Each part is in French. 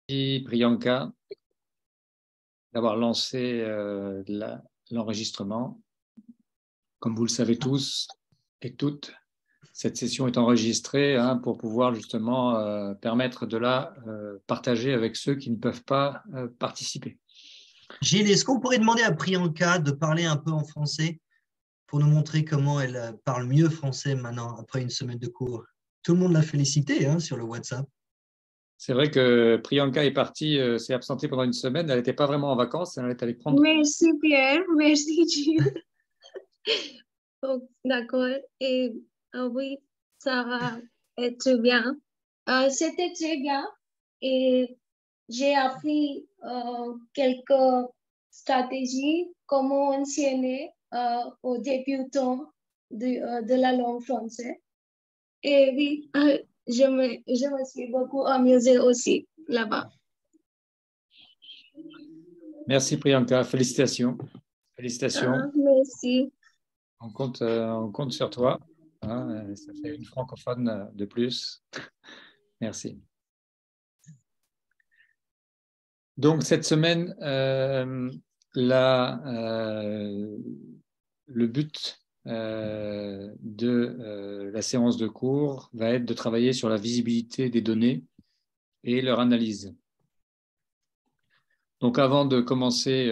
Priyanka d'avoir lancé l'enregistrement. Comme vous le savez tous et toutes, cette session est enregistrée pour pouvoir justement permettre de la partager avec ceux qui ne peuvent pas participer. Gilles, est-ce qu'on pourrait demander à Priyanka de parler un peu en français pour nous montrer comment elle parle mieux français maintenant après une semaine de cours? Tout le monde l'a félicité sur le WhatsApp. C'est vrai que Priyanka est partie, s'est absentée pendant une semaine. Elle n'était pas vraiment en vacances. Elle est allée prendre. Merci Pierre, merci Gilles. Oh, d'accord. Et oui, ça va être bien. C'était très bien et j'ai appris quelques stratégies, comment enseigner aux débutants de la langue française. Et oui, je me suis beaucoup amusée aussi là-bas. Merci Priyanka, félicitations. Félicitations. Merci. On compte sur toi. Ça fait une francophone de plus. Merci. Donc cette semaine, le but de la séance de cours va être de travailler sur la visibilité des données et leur analyse. Donc avant de commencer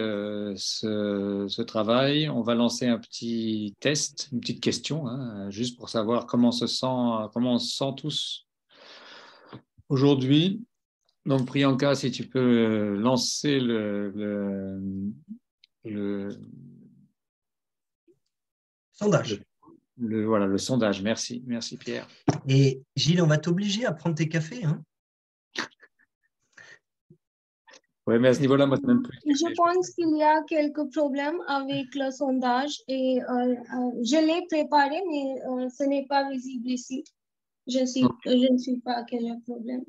ce travail, on va lancer un petit test, une petite question, juste pour savoir comment on se sent tous aujourd'hui. Donc Priyanka, si tu peux lancer le Sondage. Le sondage. Merci Pierre. Et Gilles, on va t'obliger à prendre tes cafés. Oui, mais à ce niveau-là, moi, c'est même plus. Je pense qu'il y a quelques problèmes avec le sondage et je l'ai préparé, mais ce n'est pas visible ici. Je ne suis pas quel est le problème.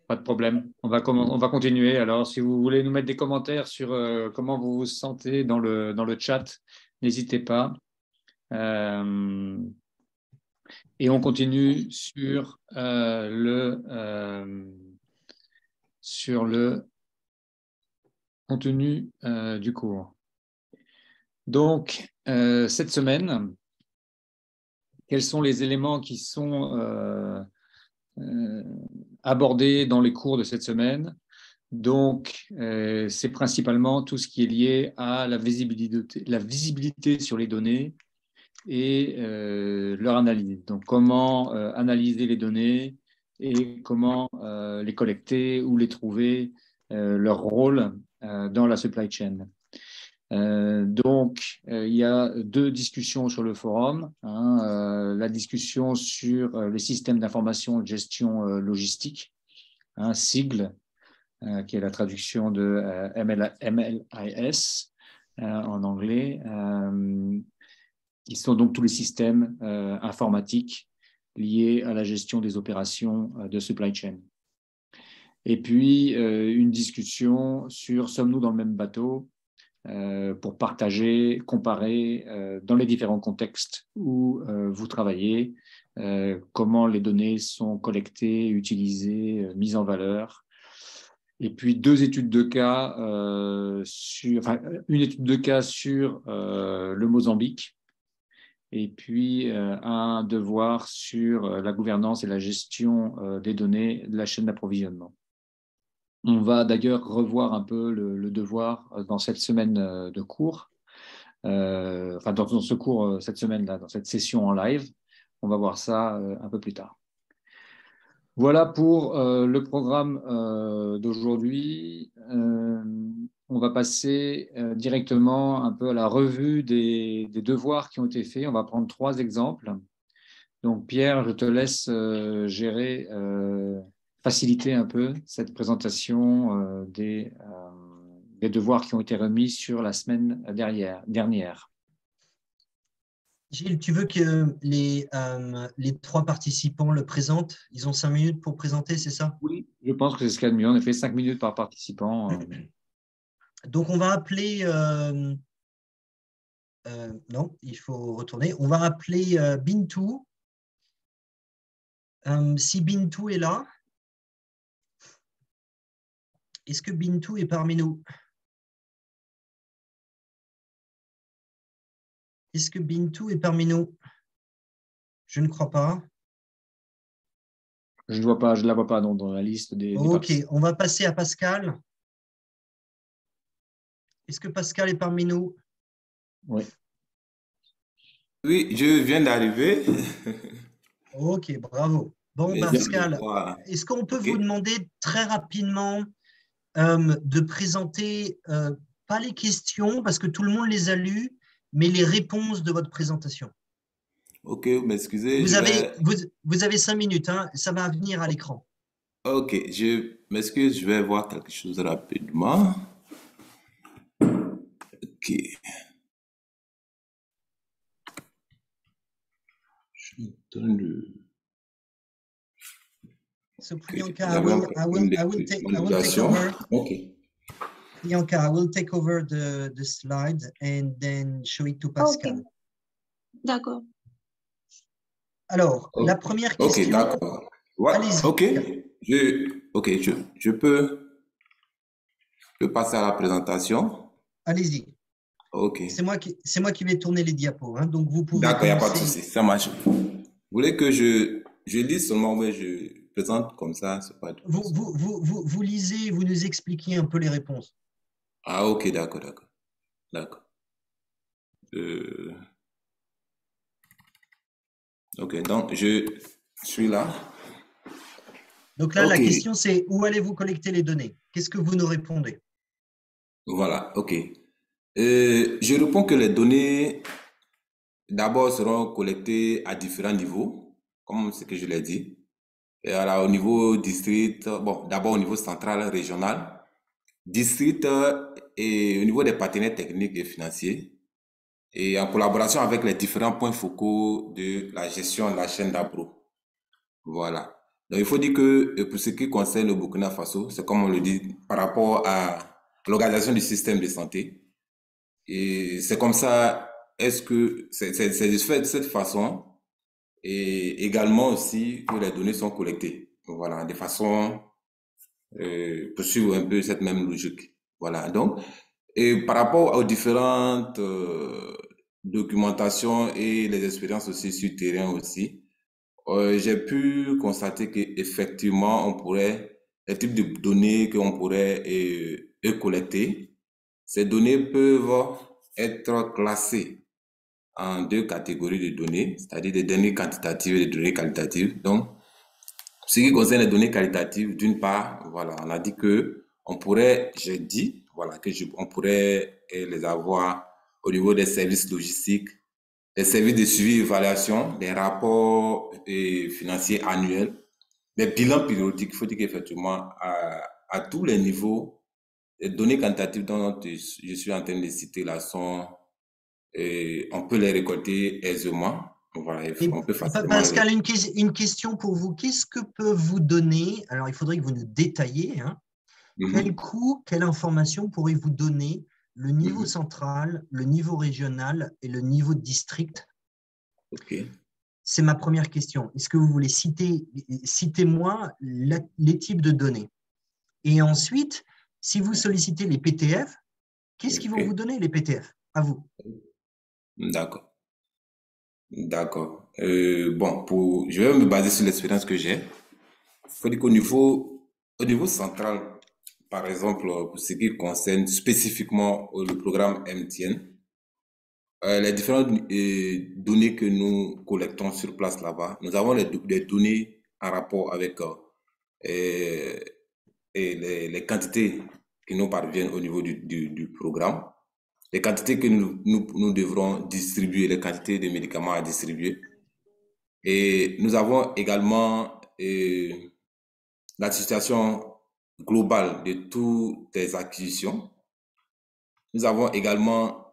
Pas de problème. On va continuer. Alors, si vous voulez nous mettre des commentaires sur comment vous vous sentez dans le chat, n'hésitez pas. Et on continue sur le contenu du cours. Donc, cette semaine, quels sont les éléments qui sont abordés dans les cours de cette semaine? Donc, c'est principalement tout ce qui est lié à la visibilité sur les données et leur analyse. Donc, comment analyser les données et comment les collecter ou les trouver, leur rôle dans la supply chain. Donc, il y a deux discussions sur le forum. La discussion sur les systèmes d'information de gestion logistique, SIGL, qui est la traduction de MLIS en anglais, qui sont donc tous les systèmes informatiques liés à la gestion des opérations de supply chain. Et puis, une discussion sur sommes-nous dans le même bateau pour partager, comparer dans les différents contextes où vous travaillez, comment les données sont collectées, utilisées, mises en valeur. Et puis deux études de cas une étude de cas sur le Mozambique, et puis un devoir sur la gouvernance et la gestion des données de la chaîne d'approvisionnement. On va d'ailleurs revoir un peu le devoir dans cette semaine de cours, dans ce cours cette semaine-là, dans cette session en live. On va voir ça un peu plus tard. Voilà pour le programme d'aujourd'hui. On va passer directement un peu à la revue des devoirs qui ont été faits. On va prendre 3 exemples. Donc Pierre, je te laisse gérer, faciliter un peu cette présentation des devoirs qui ont été remis sur la semaine dernière. Gilles, tu veux que les 3 participants le présentent? Ils ont 5 minutes pour présenter, c'est ça? Oui, je pense que c'est ce qu'il y a de mieux. En effet, 5 minutes par participant. Donc, on va appeler… non, il faut retourner. On va appeler Bintou. Si Bintou est là. Est-ce que Bintou est parmi nous? Est-ce que Bintou est parmi nous? Je ne crois pas. Je ne la vois pas dans la liste des Ok, participants. on va passer à Pascal. Est-ce que Pascal est parmi nous? Oui. Oui, je viens d'arriver. Ok, bravo. Bon, Mais Pascal, voilà. est-ce qu'on peut Ok. vous demander très rapidement de présenter, pas les questions, parce que tout le monde les a lues, mais les réponses de votre présentation? Ok, m'excusez, Vous je avez, vais. vous avez 5 minutes, hein, ça va venir à l'écran. Ok, je m'excuse, je vais voir quelque chose rapidement. Ok. Je donne le. So Ok, Priyanka, j'avais un problème de I will take manipulation. over. Ok. Priyanka, I will take over the slide and then show it to Ok, Pascal. d'accord. Alors, la Ok, première ok, question, d'accord. Ouais, allez-y. ok. Je peux passer à la présentation. Allez-y. Ok. C'est moi qui vais tourner les diapos, hein, donc vous pouvez D'accord, il n'y a pas de commencer. souci, ça marche. Vous voulez que je lise seulement, mais je présente comme ça, c'est pas de souci. Vous lisez, vous nous expliquez un peu les réponses. Ah, ok, d'accord, d'accord. D'accord. Euh, Ok, donc je suis là. Donc là, la Ok, question, c'est où allez-vous collecter les données? Qu'est-ce que vous nous répondez? voilà, ok. Je réponds que les données, d'abord, seront collectées à différents niveaux, comme ce que je l'ai dit. Et alors, au niveau district, bon, d'abord au niveau central, régional, district et au niveau des partenaires techniques et financiers, et en collaboration avec les différents points focaux de la gestion de la chaîne d'appro. Voilà. Donc, il faut dire que pour ce qui concerne le Burkina Faso, c'est comme on le dit par rapport à l'organisation du système de santé. Et c'est comme ça, est-ce que c'est fait de cette façon et également aussi que les données sont collectées. Voilà, de façon pour suivre un peu cette même logique. Voilà. Donc, et par rapport aux différentes documentations et les expériences aussi sur terrain aussi, j'ai pu constater qu'effectivement, on pourrait, les types de données qu'on pourrait collecter, ces données peuvent être classées en deux catégories de données, c'est-à-dire des données quantitatives et des données qualitatives. Donc, ce qui concerne les données qualitatives, d'une part, voilà, on a dit que on pourrait, j'ai dit, voilà, on pourrait les avoir au niveau des services logistiques, des services de suivi et évaluation, des rapports financiers annuels, des bilans périodiques. Il faut dire qu'effectivement, à tous les niveaux, les données quantitatives dont je suis en train de citer là sont, on peut les récolter aisément. Voilà, Et on peut facilement Pascal, une question pour vous. Qu'est-ce que peut vous donner? Alors, il faudrait que vous nous détailliez. Hein, quel coût, quelle information pourrait-vous donner le niveau central, le niveau régional et le niveau district? Ok. C'est ma première question. Est-ce que vous voulez citez-moi les types de données? Et ensuite, si vous sollicitez les PTF, qu'est-ce qu'ils vont vous donner, les PTF? À vous. D'accord. D'accord. Bon, je vais me baser sur l'expérience que j'ai. Il faut dire au niveau central, par exemple, pour ce qui concerne spécifiquement le programme MTN, les différentes données que nous collectons sur place là-bas, nous avons des données en rapport avec les quantités qui nous parviennent au niveau du programme, les quantités que nous devrons distribuer, les quantités de médicaments à distribuer. Et nous avons également la situation globale de toutes les acquisitions. Nous avons également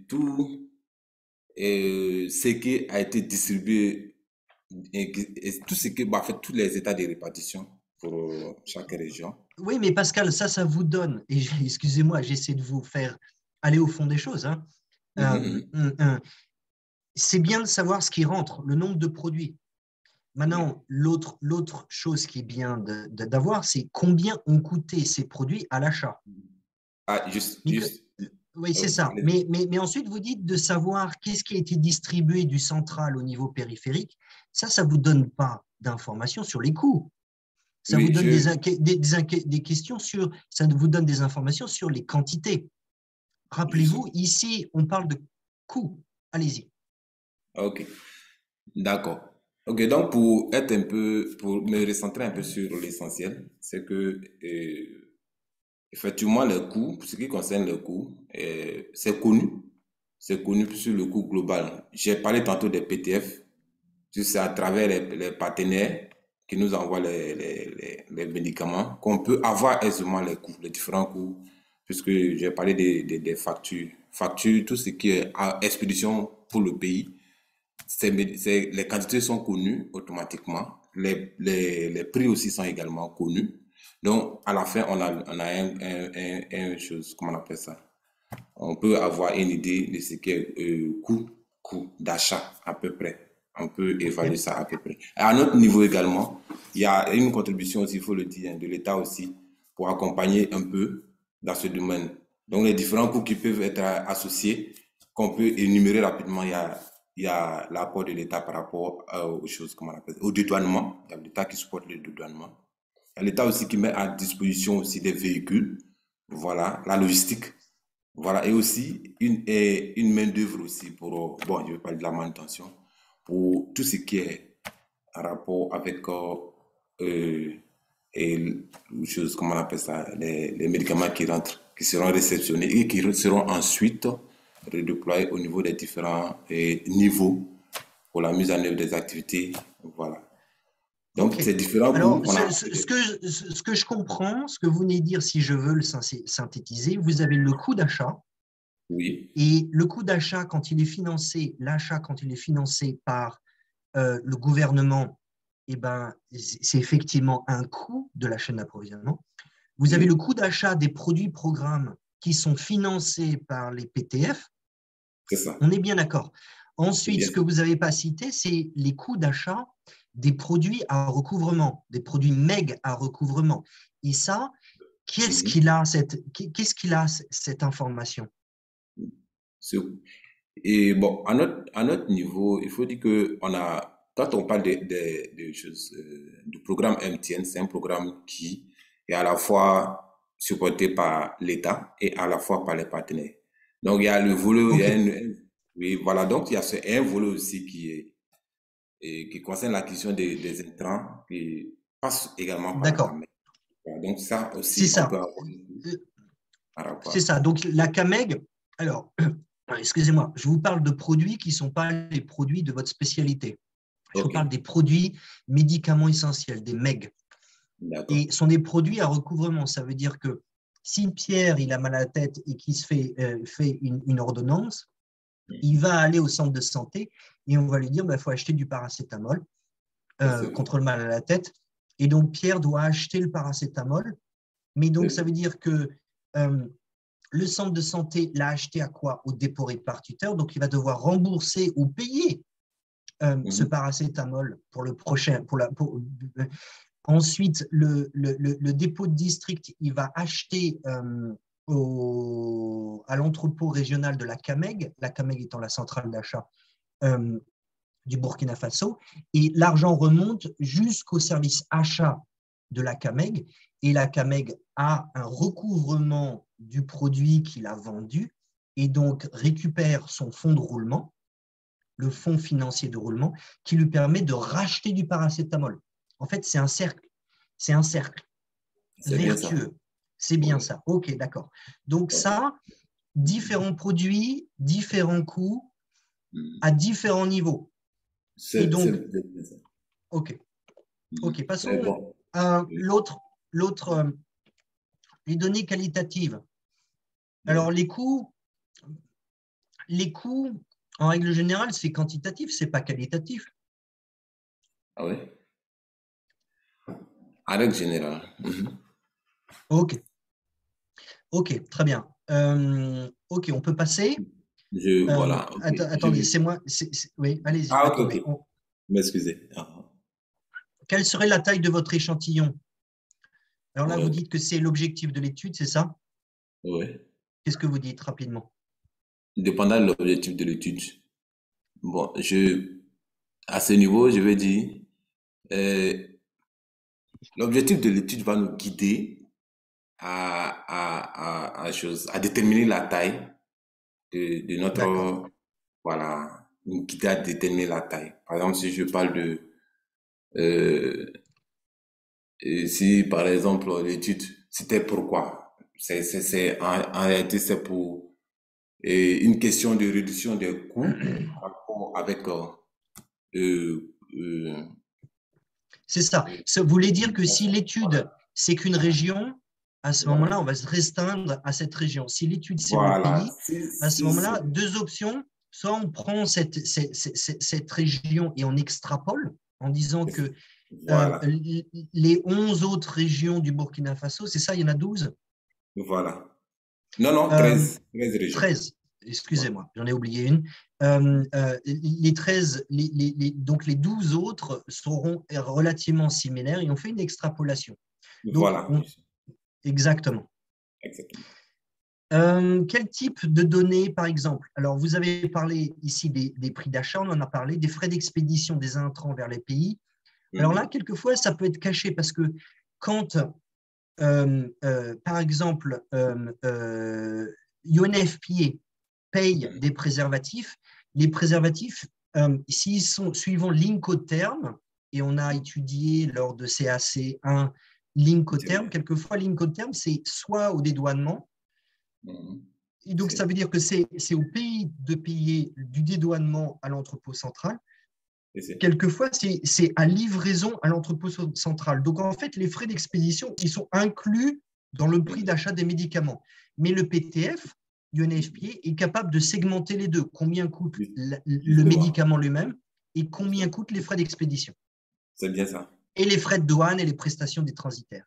tout ce qui a été distribué et tout ce qui, en fait, tous les états de répartition pour chaque région. Oui, mais Pascal, ça vous donne, et excusez-moi, j'essaie de vous faire aller au fond des choses. Hein. C'est bien de savoir ce qui rentre, le nombre de produits. Maintenant, l'autre chose qui est bien d'avoir, c'est combien ont coûté ces produits à l'achat. Ah, juste. Oui, c'est ça. Mais ensuite, vous dites de savoir qu'est-ce qui a été distribué du central au niveau périphérique. Ça ne vous donne pas d'informations sur les coûts. Ça vous donne des questions sur, ça vous donne des informations sur les quantités. Rappelez-vous, ici, on parle de coûts. Allez-y. Ok, d'accord. Ok, donc pour me recentrer un peu sur l'essentiel, c'est que effectivement les coûts, pour ce qui concerne les coûts, c'est connu. C'est connu sur le coût global. J'ai parlé tantôt des PTF. C'est à travers les partenaires qui nous envoient les médicaments qu'on peut avoir aisément les coûts, les différents coûts, puisque j'ai parlé des factures. Factures, tout ce qui est à expédition pour le pays, les quantités sont connues automatiquement. Les prix aussi sont également connus. Donc, à la fin, on a une chose, comment on appelle ça? On peut avoir une idée de ce qui est coût d'achat à peu près. On peut évaluer ça à peu près. À notre niveau également, il y a une contribution aussi, il faut le dire, de l'État aussi, pour accompagner un peu dans ce domaine. Donc, les différents coûts qui peuvent être associés, qu'on peut énumérer rapidement, il y a l'apport de l'État par rapport aux choses, comment on appelle ça, au dédouanement. Il y a l'État qui supporte le dédouanement. Il y a l'État aussi qui met à disposition aussi des véhicules. Voilà, la logistique. Voilà, et aussi une main-d'œuvre aussi pour, bon, je ne vais pas dire de la manutention, pour tout ce qui est en rapport avec et choses, comment on appelle ça, les médicaments qui rentrent, qui seront réceptionnés et qui seront ensuite redéployés au niveau des différents niveaux pour la mise en œuvre des activités. Voilà. Donc, c'est différent. Alors, ce que je comprends, ce que vous venez de dire, si je veux le synthétiser, vous avez le coût d'achat. Oui. Et le coût d'achat, quand il est financé, l'achat, quand il est financé par le gouvernement, eh ben, c'est effectivement un coût de la chaîne d'approvisionnement. Vous avez le coût d'achat des produits programmes qui sont financés par les PTF. C'est ça. On est bien d'accord. Ensuite, ce que vous n'avez pas cité, c'est les coûts d'achat des produits à recouvrement, des produits MEG à recouvrement. Et ça, qu'est-ce qu'il a cette information? Et bon, à notre niveau, il faut dire que quand on parle de choses, du programme MTN, c'est un programme qui est à la fois supporté par l'État et à la fois par les partenaires. Donc, il y a le volet, oui, voilà, donc il y a un volet aussi qui concerne l'acquisition des intrants qui passe également par la CAMEG. Donc, ça aussi, c'est ça. C'est ça. Donc, la CAMEG, alors, excusez-moi, je vous parle de produits qui ne sont pas les produits de votre spécialité. Je vous parle des produits médicaments essentiels, des MEG. Et ce sont des produits à recouvrement. Ça veut dire que si Pierre il a mal à la tête et qu'il se fait une ordonnance, il va aller au centre de santé et on va lui dire il faut acheter du paracétamol contre le mal à la tête. Et donc, Pierre doit acheter le paracétamol. Mais donc, ça veut dire que le centre de santé l'a acheté à quoi? Au dépôt répartiteur. Donc, il va devoir rembourser ou payer ce paracétamol pour le prochain. Ensuite, le dépôt de district, il va acheter à l'entrepôt régional de la CAMEG étant la centrale d'achat du Burkina Faso, et l'argent remonte jusqu'au service achat de la CAMEG, et la CAMEG a un recouvrement du produit qu'il a vendu, et donc récupère son fonds de roulement, le fonds financier de roulement, qui lui permet de racheter du paracétamol. En fait, c'est un cercle vertueux. C'est bien ça. Ok, d'accord. Donc ça, différents produits, différents coûts, à différents niveaux. Et donc, ok, passons à l'autre, les données qualitatives. Alors, les coûts, en règle générale, c'est quantitatif, c'est pas qualitatif. Ah oui? En règle générale. Ok, très bien. Ok, on peut passer. Voilà. Attendez, c'est moi. Oui, allez-y. Ah, ok. M'excusez. quelle serait la taille de votre échantillon? Alors là, vous Ouais. dites que c'est l'objectif de l'étude, c'est ça? Ouais. Qu'est-ce que vous dites rapidement? Dépendant de l'objectif de l'étude. Bon, à ce niveau, je vais dire, euh, l'objectif de l'étude va nous guider à déterminer la taille de D'accord. notre, voilà, nous guider à déterminer la taille. Par exemple, si je parle euh, si par exemple l'étude, c'était pourquoi? En réalité, c'est pour une question de réduction des coûts par rapport avec euh, euh, C'est ça. Ça voulait dire que si l'étude, c'est qu'une région, à ce voilà. moment-là, on va se restreindre à cette région. Si l'étude, c'est le Voilà. pays, à ce moment-là, deux options. Soit on prend cette région et on extrapole en disant que Voilà. les 11 autres régions du Burkina Faso, c'est ça, il y en a 12? Voilà. Non, non, Euh, 13 régions. 13, Voilà. excusez-moi, j'en ai oublié une. Les 13, donc les 12 autres seront relativement similaires et on fait une extrapolation. Donc, Voilà. exactement. Exactement. Quel type de données, par exemple? Alors, vous avez parlé ici des prix d'achat, on en a parlé, des frais d'expédition des intrants vers les pays. Alors là, quelquefois, ça peut être caché parce que quand, par exemple, UNFPA paye des préservatifs, les préservatifs, s'ils sont suivant l'Incoterm, et on a étudié lors de CAC1 l'Incoterm, quelquefois l'Incoterm, c'est soit au dédouanement, et donc ça veut dire que c'est au pays de payer du dédouanement à l'entrepôt central. Quelquefois, c'est à livraison à l'entrepôt central. Donc, en fait, les frais d'expédition, ils sont inclus dans le prix d'achat des médicaments. Mais le PTF, UNFPA, est capable de segmenter les deux. Combien coûte le médicament lui-même et combien coûtent les frais d'expédition. C'est bien ça. Et les frais de douane et les prestations des transitaires.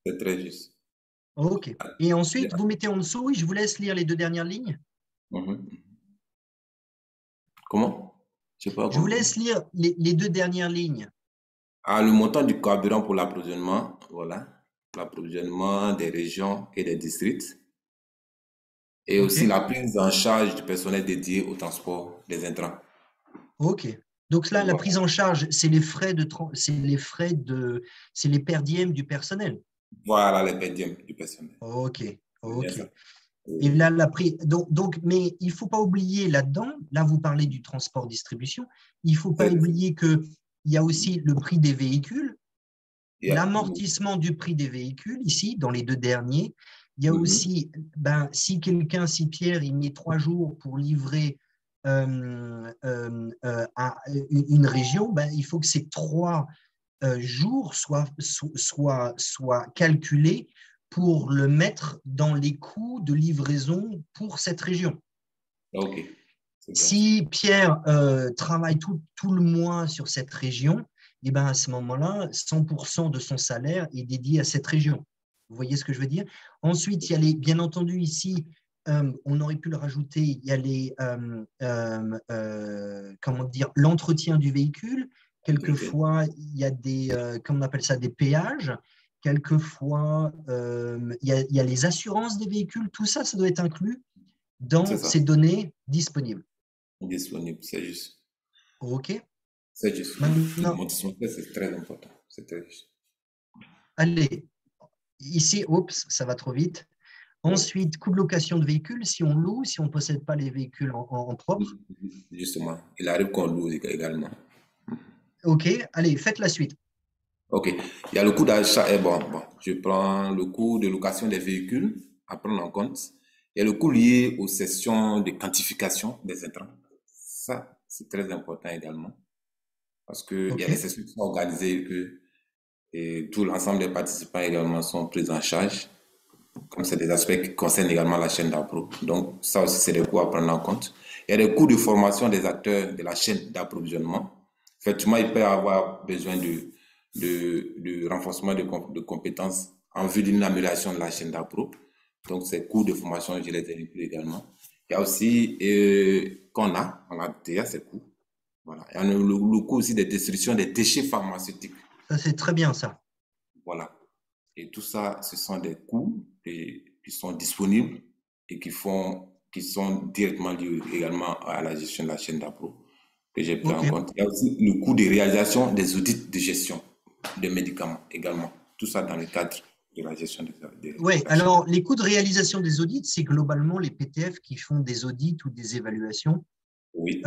C'est très juste. OK. Et ensuite, vous mettez en dessous, oui, je vous laisse lire les deux dernières lignes. Comment? Je vous laisse lire les deux dernières lignes. Ah, le montant du carburant pour l'approvisionnement, voilà. L'approvisionnement des régions et des districts. Et aussi la prise en charge du personnel dédié au transport des intrants. OK. Donc là, la prise en charge, c'est les frais c'est les per diem du personnel. Voilà, les per diem du personnel. OK. Et là, mais il ne faut pas oublier là-dedans, là, vous parlez du transport-distribution, il ne faut pas oublier qu'il y a aussi le prix des véhicules, l'amortissement du prix des véhicules, ici, dans les deux derniers. Il y a aussi, si Pierre, il met 3 jours pour livrer à une région, il faut que ces 3 jours soient calculés pour le mettre dans les coûts de livraison pour cette région. OK. Si Pierre travaille tout le mois sur cette région, et à ce moment-là, 100% de son salaire est dédié à cette région. Vous voyez ce que je veux dire? Ensuite, il y a bien entendu ici, on aurait pu le rajouter, il y a l'entretien du véhicule. Quelquefois, il y a comment on appelle ça, des péages. Quelquefois, il y a les assurances des véhicules. Tout ça, ça doit être inclus dans ces données disponibles. Disponible, c'est juste. OK. C'est juste. Maintenant, c'est très important. C'est très juste. Allez, ici, oups, ça va trop vite. Ensuite, coût de location de véhicules, si on loue, si on ne possède pas les véhicules en propre. Justement, il arrive qu'on loue également. OK, allez, faites la suite. OK. Il y a le coût d'achat. Je prends le coût de location des véhicules à prendre en compte. Il y a le coût lié aux sessions de quantification des intrants. Ça, c'est très important également. Parce qu'il y a des sessions qui sont organisées et tout l'ensemble des participants également sont pris en charge. Comme c'est des aspects qui concernent également la chaîne d'appro. Donc, ça aussi, c'est des coûts à prendre en compte. Il y a des coûts de formation des acteurs de la chaîne d'approvisionnement. Effectivement, il peut y avoir besoin de renforcement de compétences en vue d'une amélioration de la chaîne d'appro. Donc, ces coûts de formation, je les ai inclus également. Il y a aussi, on a déjà ces coûts. Voilà. Il y a le coût aussi des destructions des déchets pharmaceutiques. Ça, c'est très bien, ça. Voilà. Et tout ça, ce sont des coûts qui sont disponibles et qui sont directement liés également à la gestion de la chaîne d'appro que j'ai pris en OK. compte. Il y a aussi le coût de réalisation des audits de gestion des médicaments également. Tout ça dans le cadre de la gestion de Oui, la chaîne. alors les coûts de réalisation des audits, c'est globalement les PTF qui font des audits ou des évaluations. Oui,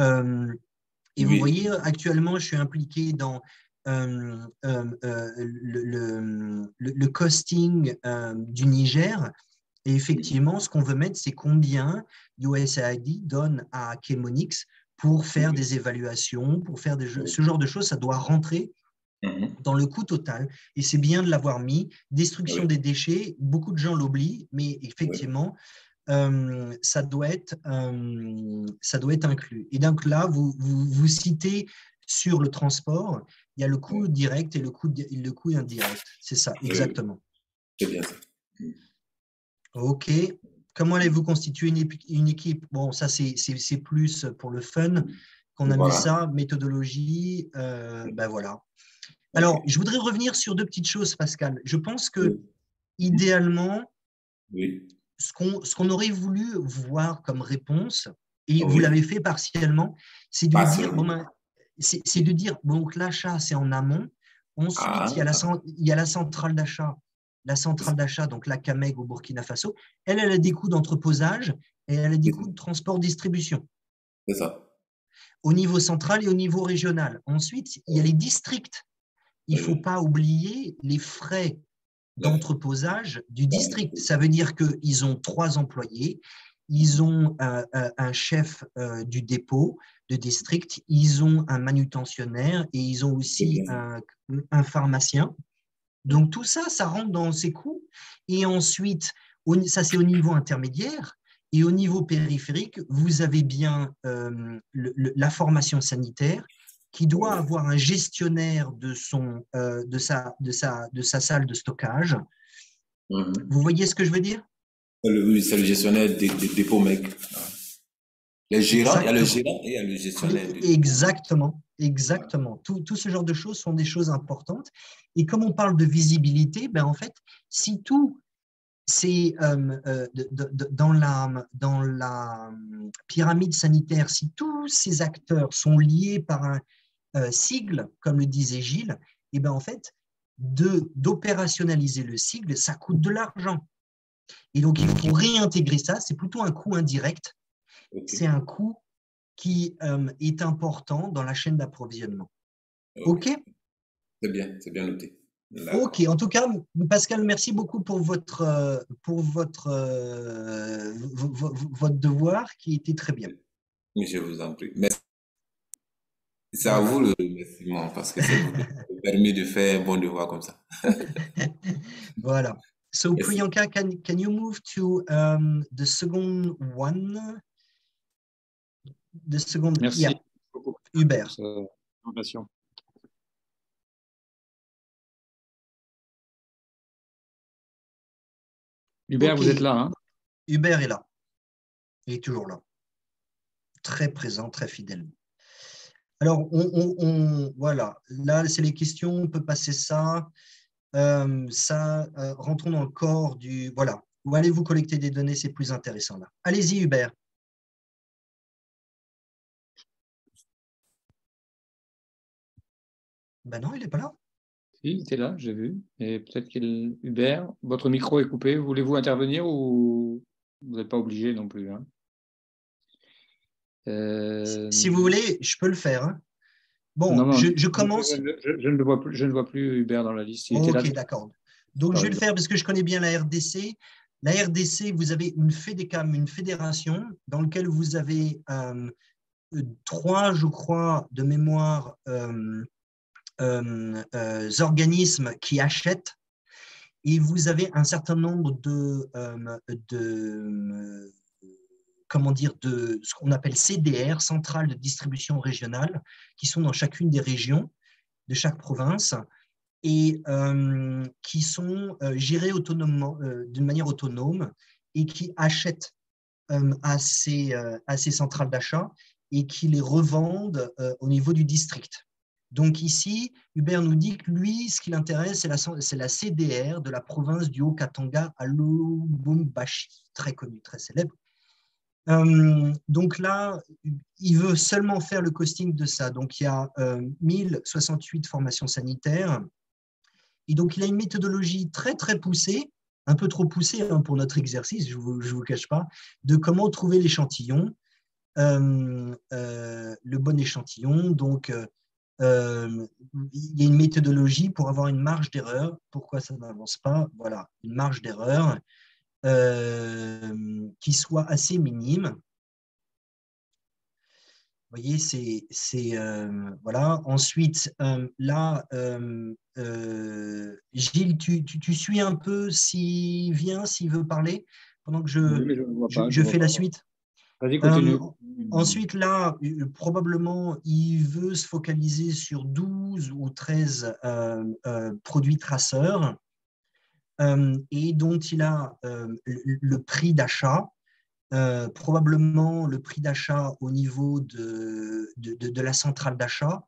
Et vous oui, voyez, actuellement, je suis impliqué dans le costing du Niger. Et effectivement, ce qu'on veut mettre, c'est combien USAID donne à Chemonix pour faire oui. des évaluations, pour faire ce genre de choses. Ça doit rentrer Mhm. dans le coût total. Et c'est bien de l'avoir mis. Destruction Oui, des déchets, beaucoup de gens l'oublient, mais oui, effectivement, ça doit être inclus. Et donc là, vous citez sur le transport, il y a le coût oui, direct et le coût indirect. C'est ça, oui, exactement. c'est bien ça. OK. Comment allez-vous constituer une équipe? Bon, ça, c'est plus pour le fun qu'on a mis Voilà, ça. Méthodologie, ben voilà. ok. Alors, je voudrais revenir sur deux petites choses, Pascal. Je pense que, Oui, idéalement, oui, ce qu'on aurait voulu voir comme réponse, et vous oui, l'avez fait partiellement, c'est de dire, bon, partiellement. ben, c'est de dire, bon, donc l'achat, c'est en amont. Ensuite, Ah, il y a la centrale d'achat. La centrale d'achat, donc la CAMEG au Burkina Faso, elle a des coûts d'entreposage et elle a des coûts de transport-distribution c'est ça. au niveau central et au niveau régional. Ensuite, il y a les districts. Il ne faut Oui, pas oublier les frais oui, d'entreposage du district. Ça veut dire qu'ils ont 3 employés, ils ont un chef du dépôt de district, ils ont un manutentionnaire et ils ont c'est aussi bien ça. un pharmacien. Donc tout ça, ça rentre dans ces coûts. Et ensuite, ça c'est au niveau intermédiaire. Et au niveau périphérique, vous avez bien la formation sanitaire qui doit Oui. avoir un gestionnaire de sa salle de stockage. Mhm. Vous voyez ce que je veux dire? Oui, c'est le gestionnaire des dépôts, mec. Les gérants, il y a le Exactement. gérant et il y a le gestionnaire de dépôt. Exactement. Voilà. Exactement. Tout ce genre de choses sont des choses importantes. Et comme on parle de visibilité, ben en fait, si tout c'est dans la pyramide sanitaire, si tous ces acteurs sont liés par un sigle, comme le disait Gilles, et ben en fait, d'opérationnaliser le sigle, ça coûte de l'argent. Et donc, il faut réintégrer ça. C'est plutôt un coût indirect. Ok, C'est un coût qui est important dans la chaîne d'approvisionnement. ok. OK? C'est bien noté. OK. D'accord. En tout cas, Pascal, merci beaucoup pour votre devoir qui était très bien. Mais je vous en prie. Merci. C'est à vous Voilà. le remerciement parce que c'est vous qui m'avez permis de faire un bon devoir comme ça. Voilà. So, Merci. Priyanka, can you move to the second one? The second, Merci yeah, beaucoup pour Hubert. cette présentation. Hubert, OK. vous êtes là, hein? Hubert est là. Il est toujours là. Très présent, très fidèlement. Alors, voilà. Là, c'est les questions. On peut passer ça. Rentrons dans le corps du. Voilà. Où allez-vous collecter des données? C'est plus intéressant là. Allez-y, Hubert. Ben non, il n'est pas là. Si, il était là, j'ai vu. Et peut-être qu'il Hubert, votre micro est coupé. Voulez-vous intervenir ou vous n'êtes pas obligé non plus, hein? Si vous voulez, je peux le faire, hein. Bon, Non, non, je commence. je ne le vois plus, je ne vois plus Hubert dans la liste. Il était là OK, tout d'accord. Donc, à je vais le l'heure. faire parce que je connais bien la RDC. La RDC, vous avez une FEDECAM, une fédération, dans laquelle vous avez 3, je crois, de mémoire, organismes qui achètent et vous avez un certain nombre comment dire, de ce qu'on appelle CDR, centrales de distribution régionale, qui sont dans chacune des régions de chaque province et qui sont gérées autonomement, d'une manière autonome et qui achètent à ces centrales d'achat et qui les revendent au niveau du district. Donc ici, Hubert nous dit que lui, ce qui l'intéresse, c'est la CDR de la province du Haut-Katanga à Lubumbashi, très connu, très célèbre. Donc là, il veut seulement faire le costing de ça. Donc il y a 1068 formations sanitaires. Et donc il a une méthodologie très, très poussée, un peu trop poussée hein, pour notre exercice, je ne vous cache pas, de comment trouver l'échantillon, le bon échantillon. Donc, il y a une méthodologie pour avoir une marge d'erreur. Pourquoi ça n'avance pas? Voilà, une marge d'erreur qui soit assez minime. Vous voyez, voilà. Ensuite, là, Gilles, tu suis un peu s'il vient, s'il veut parler, pendant que Oui, mais je ne vois pas. je fais la suite. Vas-y, continue. Ensuite, là, probablement, il veut se focaliser sur 12 ou 13 produits traceurs et dont il a le prix d'achat. Probablement le prix d'achat au niveau de la centrale d'achat,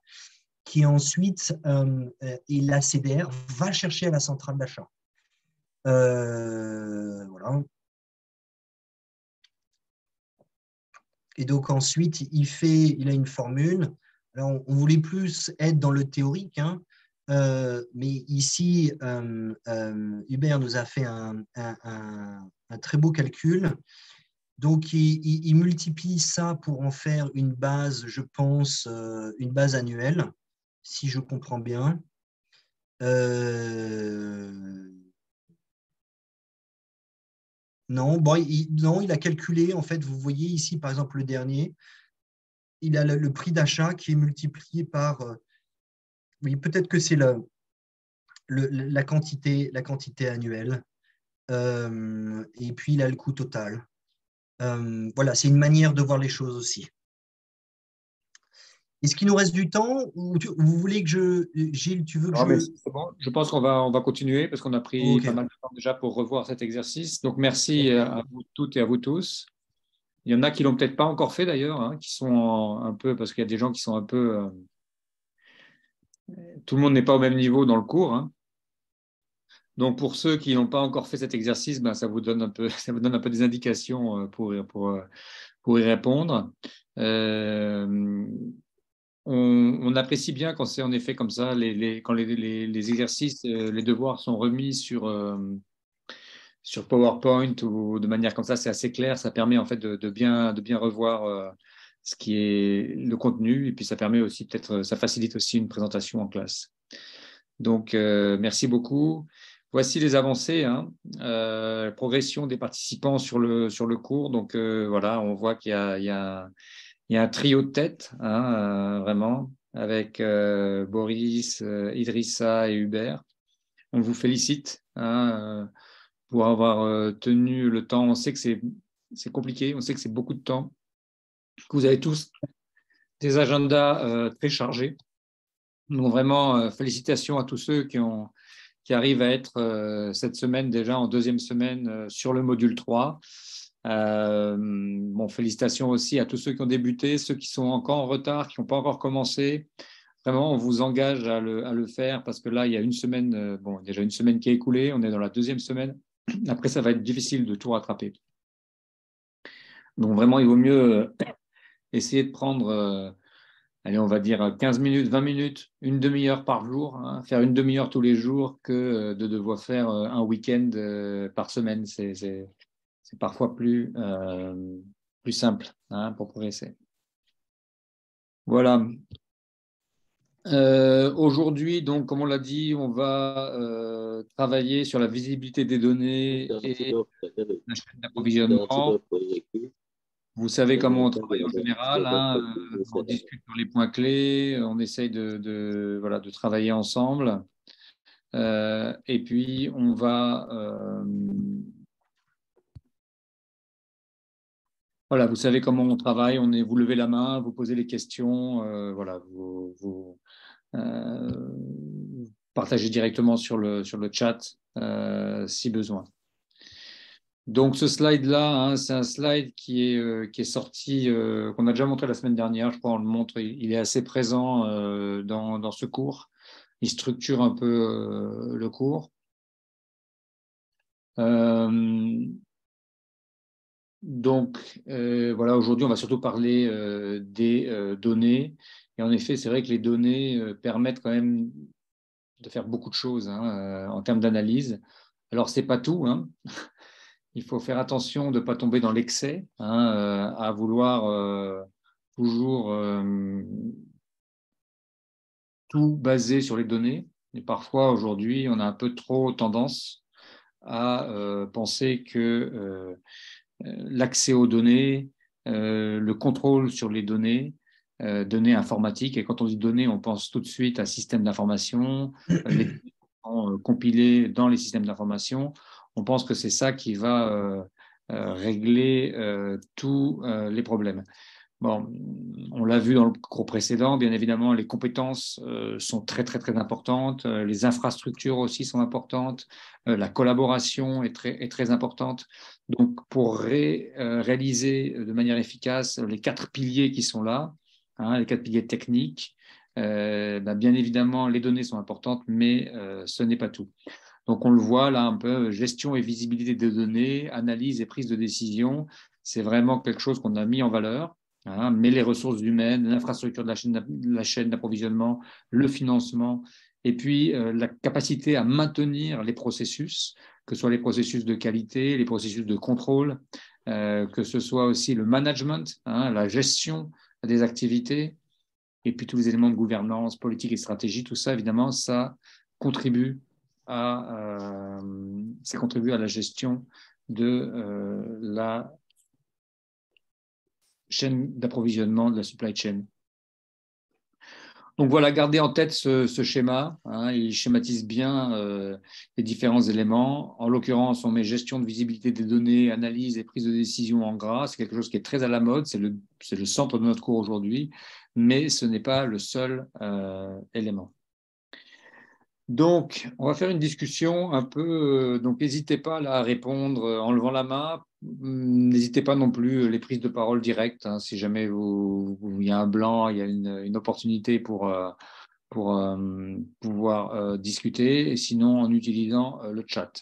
qui ensuite, et la CDR va chercher à la centrale d'achat. Voilà. Et donc ensuite, il a une formule. Alors, on voulait plus être dans le théorique, hein, mais ici, Hubert nous a fait un très beau calcul. Donc, il multiplie ça pour en faire une base, je pense, une base annuelle, si je comprends bien. Non, bon, non, il a calculé, en fait, vous voyez ici, par exemple, le dernier, il a le prix d'achat qui est multiplié par, oui, peut-être que c'est la quantité annuelle, et puis il a le coût total. Voilà, c'est une manière de voir les choses aussi. Est-ce qu'il nous reste du temps ou vous voulez que Gilles, tu veux que Non, mais c'est bon. Je pense qu'on va continuer parce qu'on a pris Ok. pas mal de temps déjà pour revoir cet exercice. Donc, merci à vous toutes et à vous tous. Il y en a qui l'ont peut-être pas encore fait d'ailleurs, hein, qui sont un peu, parce qu'il y a des gens qui sont un peu. Tout le monde n'est pas au même niveau dans le cours, hein. Donc, pour ceux qui n'ont pas encore fait cet exercice, ben, ça vous donne un peu, ça vous donne un peu des indications pour y répondre. On apprécie bien quand c'est en effet comme ça, quand les exercices, les devoirs sont remis sur PowerPoint ou de manière comme ça, c'est assez clair. Ça permet en fait de bien revoir ce qui est le contenu et puis ça permet aussi peut-être, ça facilite aussi une présentation en classe. Donc, merci beaucoup. Voici les avancées, hein. Progression des participants sur le cours. Donc, voilà, on voit qu'il y a un trio de tête, hein, vraiment, avec Boris, Idrissa et Hubert. On vous félicite hein, pour avoir tenu le temps. On sait que c'est compliqué, on sait que c'est beaucoup de temps, que vous avez tous des agendas très chargés. Donc vraiment, félicitations à tous ceux qui arrivent à être cette semaine déjà en deuxième semaine sur le module 3. Bon, félicitations aussi à tous ceux qui ont débuté, ceux qui sont encore en retard, qui n'ont pas encore commencé. Vraiment, on vous engage à le faire parce que là, il y a une semaine, bon, déjà une semaine qui est écoulée, on est dans la deuxième semaine. Après, ça va être difficile de tout rattraper. Donc vraiment, il vaut mieux essayer de prendre, allez, on va dire 15 minutes, 20 minutes, une demi-heure par jour, hein, faire une demi-heure tous les jours que de devoir faire un week-end par semaine. C'est parfois plus simple hein, pour progresser. Voilà. Aujourd'hui, donc, comme on l'a dit, on va travailler sur la visibilité des données et la chaîne d'approvisionnement. Vous savez comment on travaille en général, hein, on discute sur les points clés, on essaye voilà, de travailler ensemble. Et puis, on va... voilà, vous savez comment on travaille, vous levez la main, vous posez les questions, voilà, vous partagez directement sur le chat si besoin. Donc, ce slide-là, hein, c'est un slide qui est sorti, qu'on a déjà montré la semaine dernière, je crois, on le montre, il est assez présent dans ce cours. Il structure un peu le cours. Donc, voilà, aujourd'hui, on va surtout parler des données. Et en effet, c'est vrai que les données permettent quand même de faire beaucoup de choses hein, en termes d'analyse. Alors, ce n'est pas tout, hein. Il faut faire attention de ne pas tomber dans l'excès, hein, à vouloir toujours tout baser sur les données. Et parfois, aujourd'hui, on a un peu trop tendance à penser que l'accès aux données, le contrôle sur les données, données informatiques, et quand on dit données, on pense tout de suite à système d'information, les données sont compilées dans les systèmes d'information. On pense que c'est ça qui va régler tous les problèmes. Bon, on l'a vu dans le cours précédent, bien évidemment, les compétences sont très, très, très importantes, les infrastructures aussi sont importantes, la collaboration est très importante. Donc, pour réaliser de manière efficace les 4 piliers qui sont là, hein, les 4 piliers techniques, bien évidemment, les données sont importantes, mais ce n'est pas tout. Donc, on le voit là un peu, gestion et visibilité des données, analyse et prise de décision, c'est vraiment quelque chose qu'on a mis en valeur. Hein, mais les ressources humaines, l'infrastructure de la chaîne d'approvisionnement, le financement, et puis la capacité à maintenir les processus, que ce soit les processus de qualité, les processus de contrôle, que ce soit aussi le management, hein, la gestion des activités, et puis tous les éléments de gouvernance, politique et stratégie, tout ça, évidemment, ça contribue à la gestion de la chaîne d'approvisionnement de la supply chain. Donc voilà, gardez en tête ce schéma. Hein, il schématise bien les différents éléments. En l'occurrence, on met gestion de visibilité des données, analyse et prise de décision en gras. C'est quelque chose qui est très à la mode. C'est le centre de notre cours aujourd'hui, mais ce n'est pas le seul élément. Donc, on va faire une discussion un peu. Donc, n'hésitez pas là, à répondre en levant la main. N'hésitez pas non plus les prises de parole directes. Hein, si jamais il y a un blanc, il y a une opportunité pour pouvoir discuter. Et sinon, en utilisant le chat.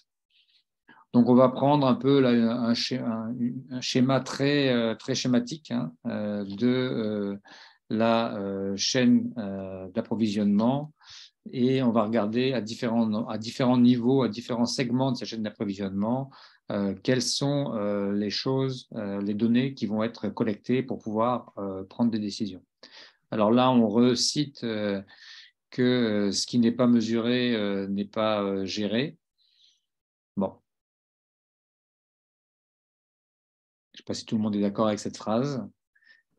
Donc, on va prendre un peu là, un schéma très schématique hein, de la chaîne d'approvisionnement. Et on va regarder à différents niveaux, à différents segments de cette chaîne d'approvisionnement, quelles sont les choses, les données qui vont être collectées pour pouvoir prendre des décisions. Alors là, on recite que ce qui n'est pas mesuré n'est pas géré. Bon. Je ne sais pas si tout le monde est d'accord avec cette phrase,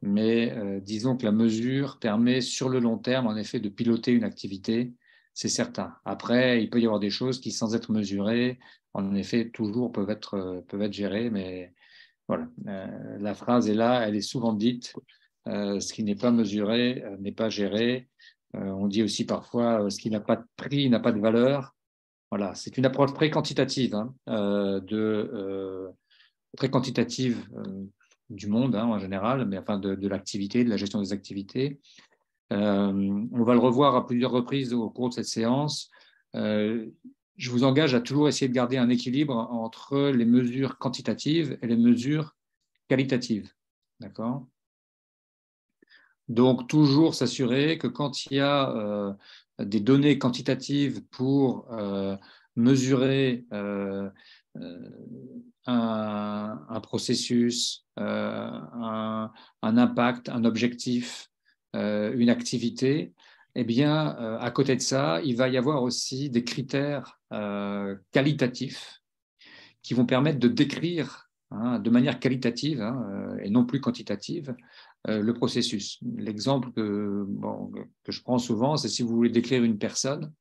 mais disons que la mesure permet sur le long terme, en effet, de piloter une activité. C'est certain. Après, il peut y avoir des choses qui, sans être mesurées, en effet, toujours peuvent être gérées. Mais voilà, la phrase est là, elle est souvent dite. Ce qui n'est pas mesuré n'est pas géré. On dit aussi parfois ce qui n'a pas de prix n'a pas de valeur. Voilà, c'est une approche très quantitative, hein, très quantitative du monde hein, en général, mais enfin de l'activité, de la gestion des activités. On va le revoir à plusieurs reprises au cours de cette séance. Je vous engage à toujours essayer de garder un équilibre entre les mesures quantitatives et les mesures qualitatives. D'accord ? Donc, toujours s'assurer que quand il y a des données quantitatives pour mesurer un processus, un impact, un objectif, une activité, eh bien, à côté de ça, il va y avoir aussi des critères qualitatifs qui vont permettre de décrire hein, de manière qualitative hein, et non plus quantitative le processus. L'exemple que je prends souvent, c'est si vous voulez décrire une personne,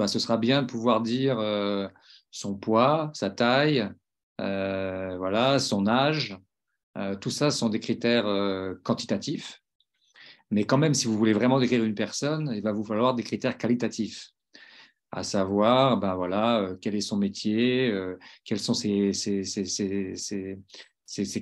ce sera bien de pouvoir dire son poids, sa taille, voilà, son âge. Tout ça sont des critères quantitatifs. Mais quand même, si vous voulez vraiment décrire une personne, il va vous falloir des critères qualitatifs. à savoir ben voilà, quel est son métier, quelles sont ses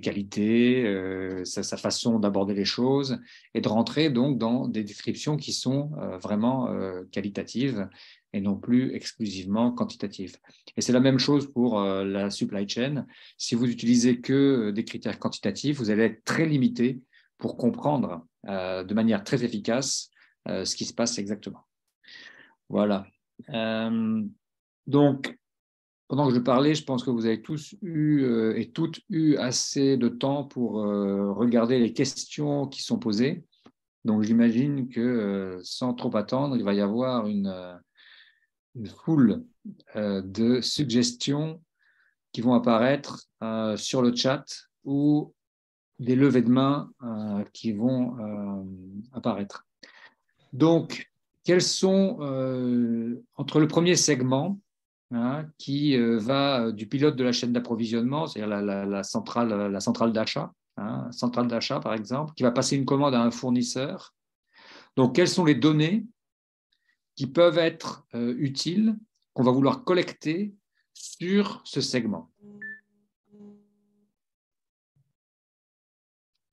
qualités, sa façon d'aborder les choses, et de rentrer donc dans des descriptions qui sont vraiment qualitatives et non plus exclusivement quantitatives. Et c'est la même chose pour la supply chain. Si vous utilisez que des critères quantitatifs, vous allez être très limité pour comprendre de manière très efficace ce qui se passe exactement. Voilà. Donc, pendant que je parlais, je pense que vous avez tous eu et toutes eu assez de temps pour regarder les questions qui sont posées. Donc, j'imagine que sans trop attendre, il va y avoir une foule de suggestions qui vont apparaître sur le chat ou des levées de main qui vont apparaître. Donc, quels sont, entre le premier segment, qui va du pilote de la chaîne d'approvisionnement, c'est-à-dire la centrale d'achat, centrale d'achat par exemple, qui va passer une commande à un fournisseur. Donc, quelles sont les données qui peuvent être utiles, qu'on va vouloir collecter sur ce segment?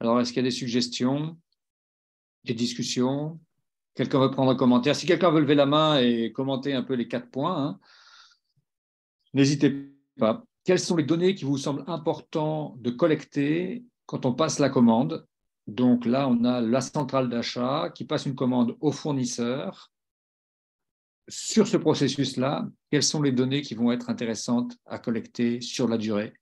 Alors, est-ce qu'il y a des suggestions, des discussions? Quelqu'un veut prendre un commentaire? Si quelqu'un veut lever la main et commenter un peu les 4 points, n'hésitez pas. Quelles sont les données qui vous semblent importantes de collecter quand on passe la commande? Donc là, on a la centrale d'achat qui passe une commande au fournisseur. Sur ce processus-là, quelles sont les données qui vont être intéressantes à collecter sur la durée?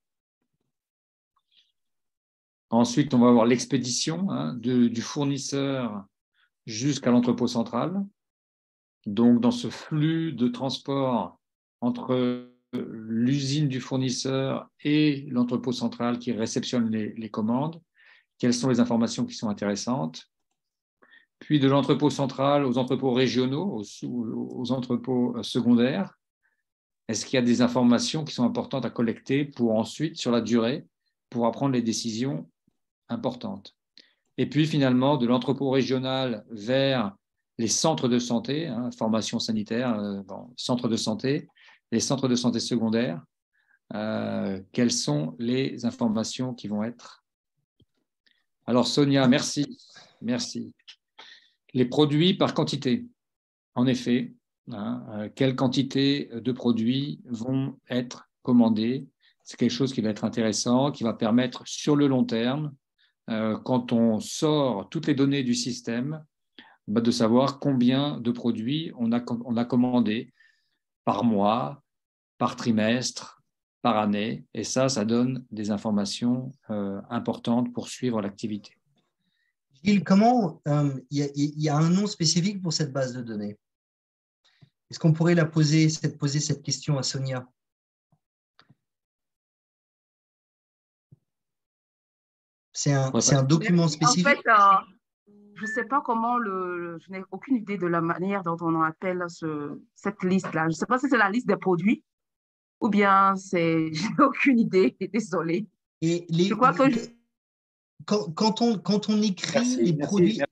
Ensuite, on va avoir l'expédition du fournisseur jusqu'à l'entrepôt central. Donc, dans ce flux de transport entre l'usine du fournisseur et l'entrepôt central qui réceptionne les commandes, quelles sont les informations qui sont intéressantes? Puis de l'entrepôt central aux entrepôts régionaux, aux entrepôts secondaires, est-ce qu'il y a des informations qui sont importantes à collecter pour ensuite, sur la durée, pouvoir prendre les décisions importantes? Et puis finalement, de l'entrepôt régional vers les centres de santé, formation sanitaire, centres de santé, les centres de santé secondaires, quelles sont les informations qui vont être? Alors Sonia, merci. Merci. Les produits par quantité, en effet, quelle quantité de produits vont être commandés? C'est quelque chose qui va être intéressant, qui va permettre sur le long terme, quand on sort toutes les données du système, de savoir combien de produits on a commandé par mois, par trimestre, par année. Et ça donne des informations importantes pour suivre l'activité. Gilles, comment il y a un nom spécifique pour cette base de données? Est-ce qu'on pourrait poser cette question à Sonia? C'est un document spécifique? En fait, je ne sais pas comment je n'ai aucune idée de la manière dont on appelle cette liste-là. Je ne sais pas si c'est la liste des produits ou bien je n'ai aucune idée, désolée. Et je crois que quand on écrit les produits…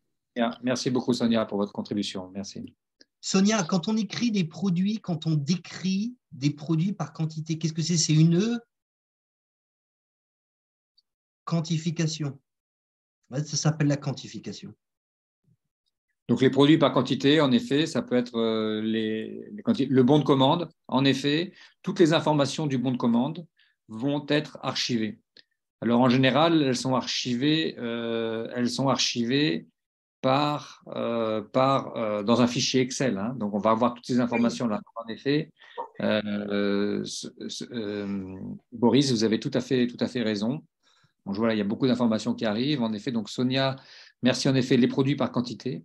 Merci beaucoup, Sonia, pour votre contribution. Merci. Sonia, quand on écrit des produits, quand on décrit des produits par quantité, qu'est-ce que c'est? C'est une quantification. Ouais, ça s'appelle la quantification. Donc, les produits par quantité, en effet, ça peut être le bon de commande. En effet, toutes les informations du bon de commande vont être archivées. Alors, en général, elles sont archivées dans un fichier Excel. Donc, on va avoir toutes ces informations-là. En effet, Boris, vous avez tout à fait raison. Donc, voilà, il y a beaucoup d'informations qui arrivent. En effet, donc Sonia, merci. En effet, les produits par quantité.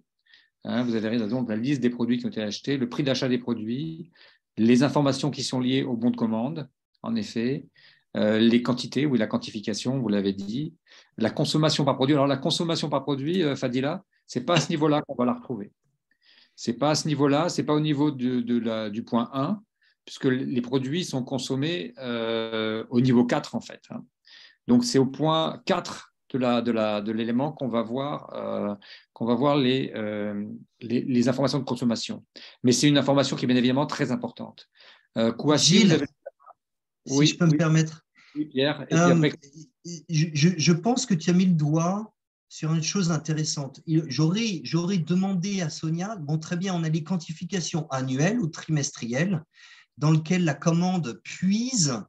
Vous avez raison, donc la liste des produits qui ont été achetés, le prix d'achat des produits, les informations qui sont liées au bon de commande, en effet, les quantités, oui, la quantification, vous l'avez dit, la consommation par produit. Alors, la consommation par produit, Fadila, ce n'est pas à ce niveau-là qu'on va la retrouver. Ce n'est pas à ce niveau-là, ce n'est pas au niveau du point 1, puisque les produits sont consommés au niveau 4, en fait. Donc, c'est au point 4 de l'élément qu'on va voir les informations de consommation. Mais c'est une information qui est bien évidemment très importante. Gilles, vous avez... si je peux me permettre. Oui, Pierre. Et puis après... je pense que tu as mis le doigt sur une chose intéressante. J'aurais demandé à Sonia, bon, très bien, on a les quantifications annuelles ou trimestrielles dans lesquelles la commande puise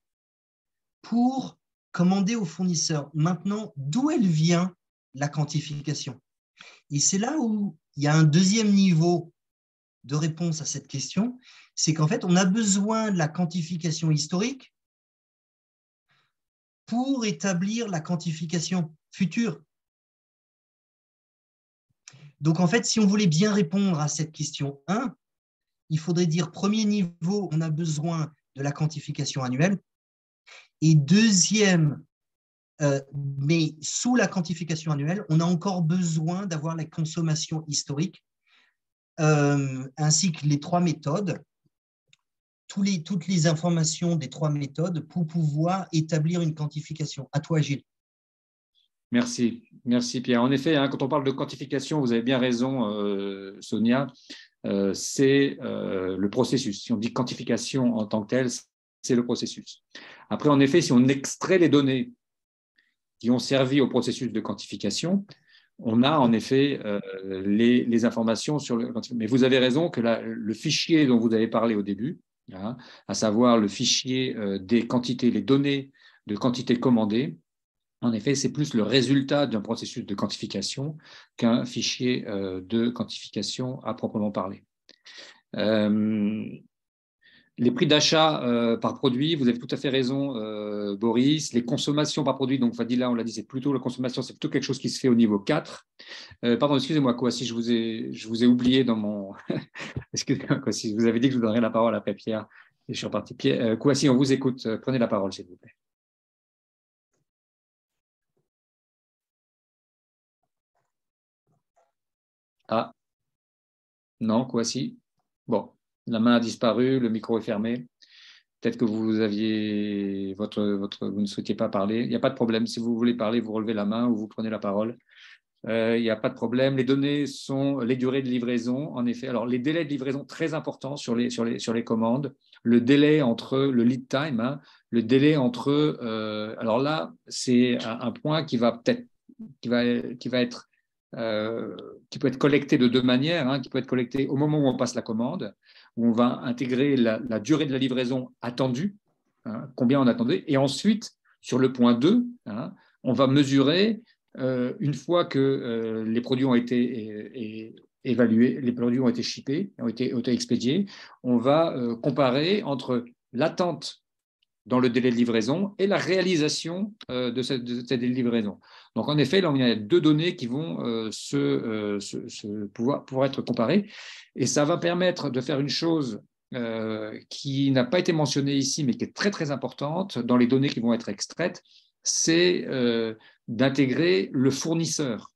pour commander au fournisseur. Maintenant, d'où elle vient, la quantification? Et c'est là où il y a un deuxième niveau de réponse à cette question, c'est qu'en fait, on a besoin de la quantification historique pour établir la quantification future. Donc, en fait, si on voulait bien répondre à cette question 1, il faudrait dire, premier niveau, on a besoin de la quantification annuelle. Et deuxième, mais sous la quantification annuelle, on a encore besoin d'avoir la consommation historique, ainsi que les 3 méthodes, toutes les informations des 3 méthodes pour pouvoir établir une quantification. À toi, Gilles. Merci Pierre. En effet, quand on parle de quantification, vous avez bien raison, Sonia, c'est le processus. Si on dit quantification en tant que tel, c'est le processus. Après, en effet, si on extrait les données qui ont servi au processus de quantification, on a en effet les informations sur le... Mais vous avez raison que le fichier dont vous avez parlé au début, à savoir le fichier des quantités, les données de quantités commandées, en effet, c'est plus le résultat d'un processus de quantification qu'un fichier de quantification à proprement parler. Les prix d'achat par produit, vous avez tout à fait raison, Boris. Les consommations par produit, donc Fadila, on l'a dit, c'est plutôt la consommation, c'est plutôt quelque chose qui se fait au niveau 4. Pardon, excusez-moi, Kouassi, je vous ai oublié dans mon... Excusez-moi, Kouassi, je vous avais dit que je vous donnerais la parole après Pierre. Et je suis reparti. Kouassi, on vous écoute. Prenez la parole, s'il vous plaît. Ah, non, Kouassi. Bon, la main a disparu, le micro est fermé. Peut-être que vous ne souhaitiez pas parler. Il n'y a pas de problème. Si vous voulez parler, vous relevez la main ou vous prenez la parole. Il n'y a pas de problème. Les données sont les durées de livraison, en effet. Alors, les délais de livraison, très importants sur les commandes. Le délai entre le lead time, le délai entre... alors là, c'est un point qui peut être collecté de 2 manières, qui peut être collecté au moment où on passe la commande, où on va intégrer la durée de la livraison attendue, combien on attendait, et ensuite, sur le point 2, on va mesurer, une fois que les produits ont été évalués, les produits ont été shippés, ont été expédiés, on va comparer entre l'attente dans le délai de livraison et la réalisation de cette délai de livraison. Donc, en effet, là, il y a 2 données qui vont pouvoir être comparées. Et ça va permettre de faire une chose qui n'a pas été mentionnée ici, mais qui est très, très importante dans les données qui vont être extraites, c'est d'intégrer le fournisseur.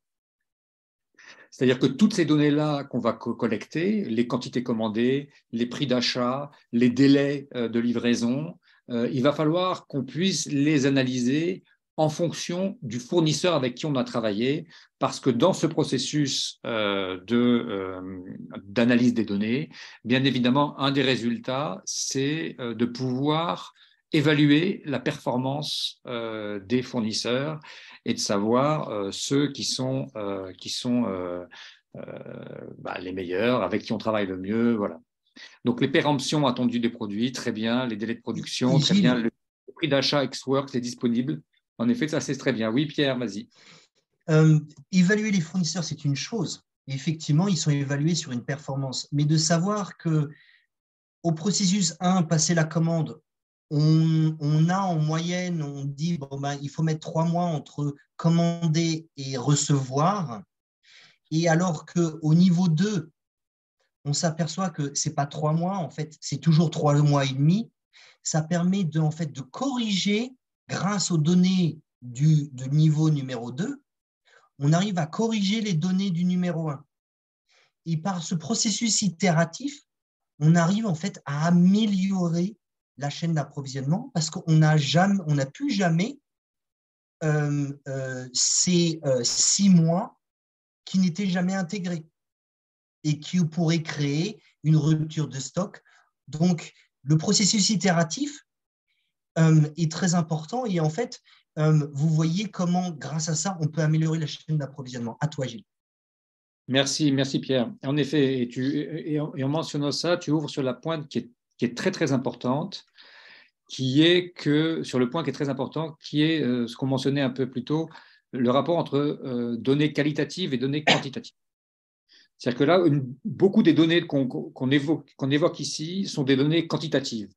C'est-à-dire que toutes ces données-là qu'on va collecter, les quantités commandées, les prix d'achat, les délais de livraison, il va falloir qu'on puisse les analyser en fonction du fournisseur avec qui on a travaillé, parce que dans ce processus d'analyse des données, bien évidemment, un des résultats, c'est de pouvoir évaluer la performance des fournisseurs et de savoir ceux qui sont les meilleurs, avec qui on travaille le mieux, voilà. Donc, les péremptions attendues des produits, très bien. Les délais de production, très bien. Le prix d'achat ex-works est disponible. En effet, ça, c'est très bien. Oui, Pierre, vas-y. Évaluer les fournisseurs, c'est une chose. Effectivement, ils sont évalués sur une performance. Mais de savoir qu'au processus 1, passer la commande, on a en moyenne, on dit il faut mettre 3 mois entre commander et recevoir. Et alors qu'au niveau 2, on s'aperçoit que ce n'est pas 3 mois, en fait, c'est toujours 3 mois et demi. Ça permet de corriger, grâce aux données du niveau numéro 2, on arrive à corriger les données du numéro 1. Et par ce processus itératif, on arrive en fait à améliorer la chaîne d'approvisionnement parce qu'on n'a plus jamais ces 6 mois qui n'étaient jamais intégrés et qui pourraient créer une rupture de stock. Donc, le processus itératif est très important et en fait, vous voyez comment, grâce à ça, on peut améliorer la chaîne d'approvisionnement. À toi, Gilles. Merci, merci Pierre. En effet, et en mentionnant ça, tu ouvres sur la pointe qui est très très importante, qui est ce qu'on mentionnait un peu plus tôt, le rapport entre données qualitatives et données quantitatives. C'est-à-dire que là, beaucoup des données qu'on évoque ici sont des données quantitatives.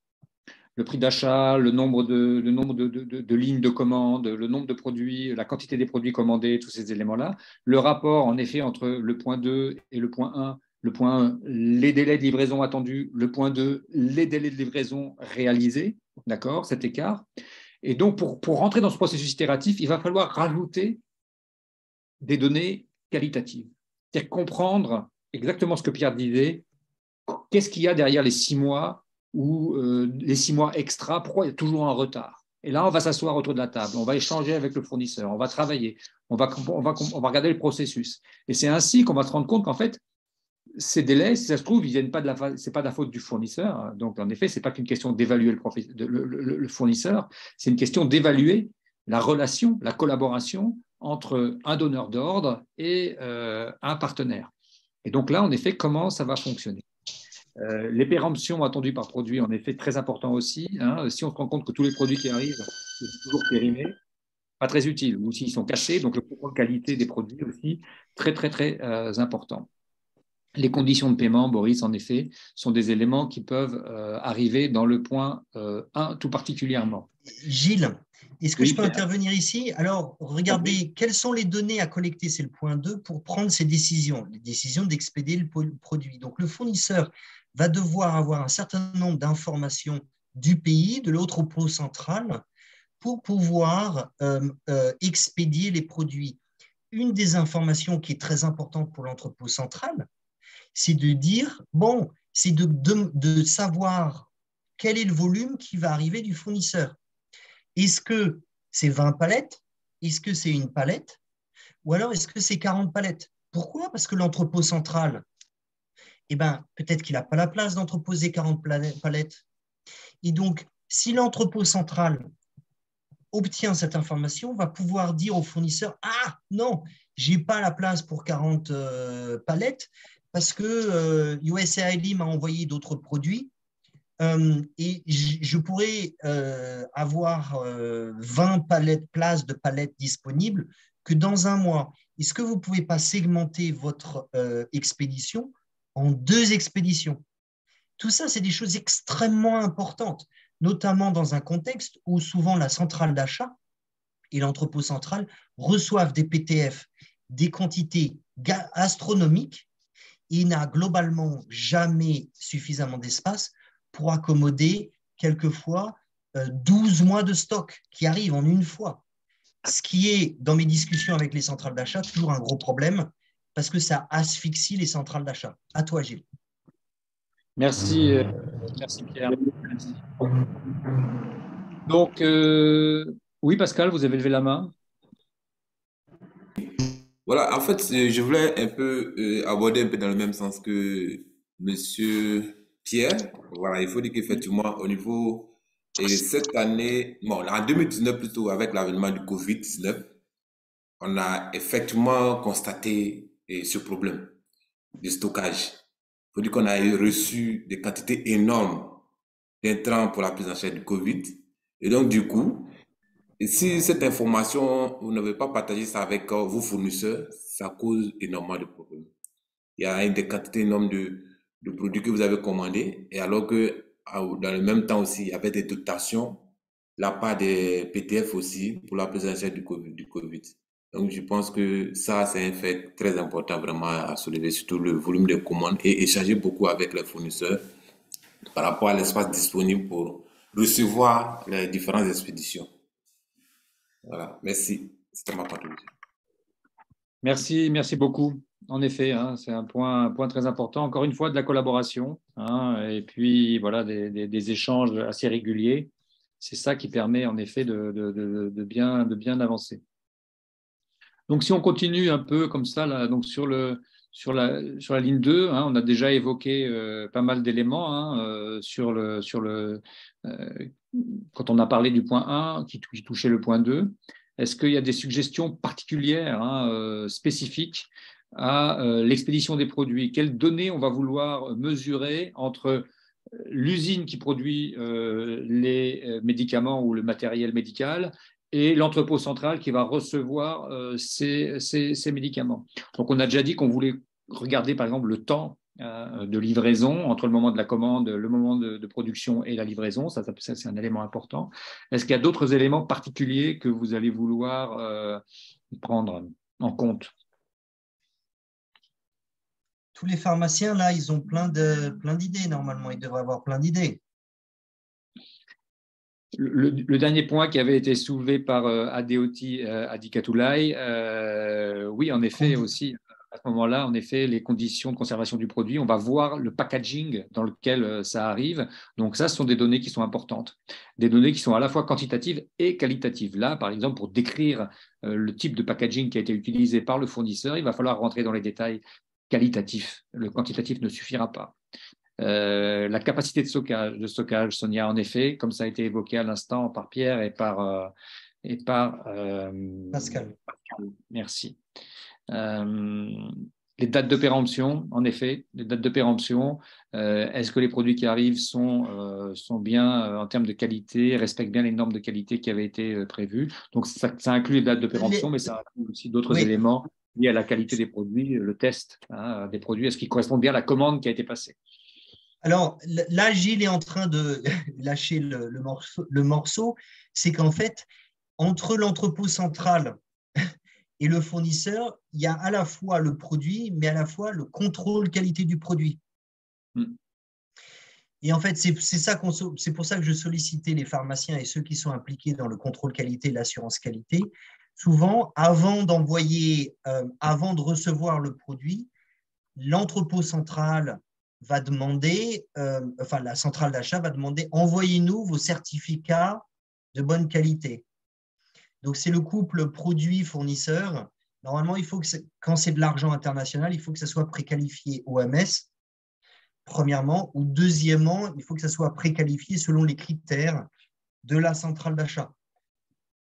Le prix d'achat, le nombre de lignes de commande, le nombre de produits, la quantité des produits commandés, tous ces éléments-là. Le rapport, en effet, entre le point 2 et le point 1. Le point 1, les délais de livraison attendus. Le point 2, les délais de livraison réalisés. D'accord, cet écart. Et donc, pour rentrer dans ce processus itératif, il va falloir rajouter des données qualitatives. C'est-à-dire comprendre exactement ce que Pierre disait. Qu'est-ce qu'il y a derrière les 6 mois ou les 6 mois extra, pourquoi il y a toujours un retard? Et là, on va s'asseoir autour de la table, on va échanger avec le fournisseur, on va travailler, on va regarder le processus. Et c'est ainsi qu'on va se rendre compte qu'en fait, ces délais, si ça se trouve, ce n'est pas de la faute du fournisseur. Donc, en effet, ce n'est pas qu'une question d'évaluer le fournisseur, c'est une question d'évaluer la relation, la collaboration entre un donneur d'ordre et un partenaire. Et donc là, en effet, comment ça va fonctionner? Les péremptions attendues par produit, en effet, très important aussi. Hein. Si on se rend compte que tous les produits qui arrivent sont toujours périmés, pas très utile. Ou s'ils sont cachés, donc le contrôle qualité des produits aussi, très, très, très important. Les conditions de paiement, Boris, en effet, sont des éléments qui peuvent arriver dans le point 1 tout particulièrement. Gilles, est-ce que oui, je peux intervenir ici? Alors, regardez, quelles sont les données à collecter, c'est le point 2, pour prendre ces décisions, les décisions d'expédier le produit. Donc, le fournisseur va devoir avoir un certain nombre d'informations du pays, de l'entrepôt central, pour pouvoir expédier les produits. Une des informations qui est très importante pour l'entrepôt central, c'est de dire, bon, c'est de savoir quel est le volume qui va arriver du fournisseur. Est-ce que c'est 20 palettes? Est-ce que c'est une palette? Ou alors est-ce que c'est 40 palettes? Pourquoi? Parce que l'entrepôt central, eh ben, peut-être qu'il n'a pas la place d'entreposer 40 palettes. Et donc, si l'entrepôt central obtient cette information, va pouvoir dire au fournisseur, ah non, je n'ai pas la place pour 40 palettes parce que USAID m'a envoyé d'autres produits et je pourrais avoir 20 places de palettes disponibles que dans un mois. Est-ce que vous ne pouvez pas segmenter votre expédition en 2 expéditions? Tout ça, c'est des choses extrêmement importantes, notamment dans un contexte où souvent la centrale d'achat et l'entrepôt central reçoivent des PTF, des quantités astronomiques, et il n'a globalement jamais suffisamment d'espace pour accommoder quelquefois 12 mois de stock qui arrivent en une fois. Ce qui est, dans mes discussions avec les centrales d'achat, toujours un gros problème parce que ça asphyxie les centrales d'achat. À toi, Gilles. Merci, merci Pierre. Merci. Donc, oui, Pascal, vous avez levé la main. Voilà, en fait, je voulais un peu aborder un peu dans le même sens que Monsieur Pierre. Voilà, il faut dire qu'effectivement, au niveau et cette année, bon, en 2019 plutôt, avec l'avènement du Covid-19, on a effectivement constaté ce problème de stockage. Il faut dire qu'on a reçu des quantités énormes d'intrants pour la prise en charge du Covid. Et donc, du coup, si cette information, vous n'avez pas partagé ça avec vos fournisseurs, ça cause énormément de problèmes. Il y a une des quantités énormes de produits que vous avez commandés, et alors que dans le même temps aussi, il y avait des dotations de la part des PTF aussi pour la prise en charge du COVID. Donc, je pense que ça, c'est un fait très important vraiment à soulever, surtout le volume de commandes et échanger beaucoup avec les fournisseurs par rapport à l'espace disponible pour recevoir les différentes expéditions. Voilà, merci. C'était ma partie. Merci, merci beaucoup. En effet, hein, c'est un point très important. Encore une fois, de la collaboration, hein, et puis voilà, des échanges assez réguliers C'est ça qui permet en effet de bien avancer. Donc, si on continue un peu comme ça, là, donc sur la ligne 2, hein, on a déjà évoqué pas mal d'éléments hein, quand on a parlé du point 1 qui touchait le point 2. Est-ce qu'il y a des suggestions particulières, hein, spécifiques à l'expédition des produits? Quelles données on va vouloir mesurer entre l'usine qui produit les médicaments ou le matériel médical et l'entrepôt central qui va recevoir ces médicaments? Donc, on a déjà dit qu'on voulait regarder, par exemple, le temps de livraison entre le moment de la commande, le moment de production et la livraison. Ça c'est un élément important. Est-ce qu'il y a d'autres éléments particuliers que vous allez vouloir prendre en compte? Tous les pharmaciens, là, ils ont plein d'idées, normalement. Ils devraient avoir plein d'idées. Le dernier point qui avait été soulevé par Adeoti Adikatulai, oui, en effet, aussi, à ce moment-là, en effet, les conditions de conservation du produit, on va voir le packaging dans lequel ça arrive. Donc, ça, ce sont des données qui sont importantes, des données qui sont à la fois quantitatives et qualitatives. Là, par exemple, pour décrire le type de packaging qui a été utilisé par le fournisseur, il va falloir rentrer dans les détails qualitatifs. Le quantitatif ne suffira pas. La capacité de stockage, Sonia, en effet, comme ça a été évoqué à l'instant par Pierre et par Pascal. Merci. Les dates de péremption, en effet, les dates de péremption, est-ce que les produits qui arrivent sont bien en termes de qualité, respectent bien les normes de qualité qui avaient été prévues? Donc, ça inclut les dates de péremption, mais ça inclut aussi d'autres éléments liés à la qualité des produits, le test hein, des produits, est-ce qu'ils correspondent bien à la commande qui a été passée? Alors, là, Gilles est en train de lâcher le morceau. C'est qu'en fait, entre l'entrepôt central et le fournisseur, il y a à la fois le produit, mais à la fois le contrôle qualité du produit. Et en fait, c'est pour ça que je sollicitais les pharmaciens et ceux qui sont impliqués dans le contrôle qualité et l'assurance qualité. Souvent, avant de recevoir le produit, l'entrepôt central va demander, la centrale d'achat va demander, envoyez-nous vos certificats de bonne qualité. Donc, c'est le couple produit-fournisseur. Normalement, quand c'est de l'argent international, il faut que ça soit préqualifié OMS, premièrement, ou deuxièmement, il faut que ça soit préqualifié selon les critères de la centrale d'achat.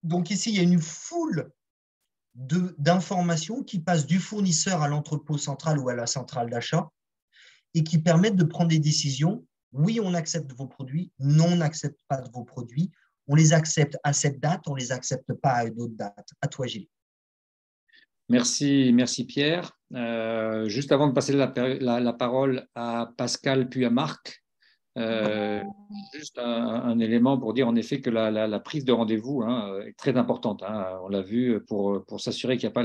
Donc, ici, il y a une foule d'informations qui passent du fournisseur à l'entrepôt central ou à la centrale d'achat et qui permettent de prendre des décisions. Oui, on accepte vos produits. Non, on n'accepte pas de vos produits. On les accepte à cette date, on ne les accepte pas à une autre date. À toi, Gilles. Merci Pierre. Juste avant de passer la parole à Pascal puis à Marc, juste un élément pour dire en effet que la prise de rendez-vous hein, est très importante. Hein. On l'a vu pour s'assurer qu'il n'y a pas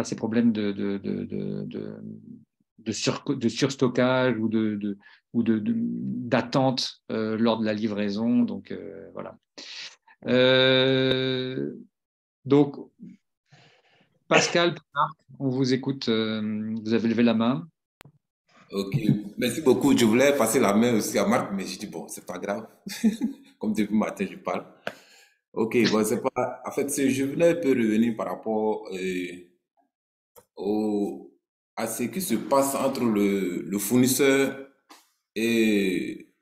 ces problèmes de surstockage ou d'attente lors de la livraison. Donc, voilà. Donc, Pascal, on vous écoute. Vous avez levé la main. Ok, merci beaucoup. Je voulais passer la main aussi à Marc, mais je dis bon, c'est pas grave. Comme depuis le matin, je parle. Ok, bon, c'est pas. En fait, je voulais un peu revenir par rapport à ce qui se passe entre le fournisseur et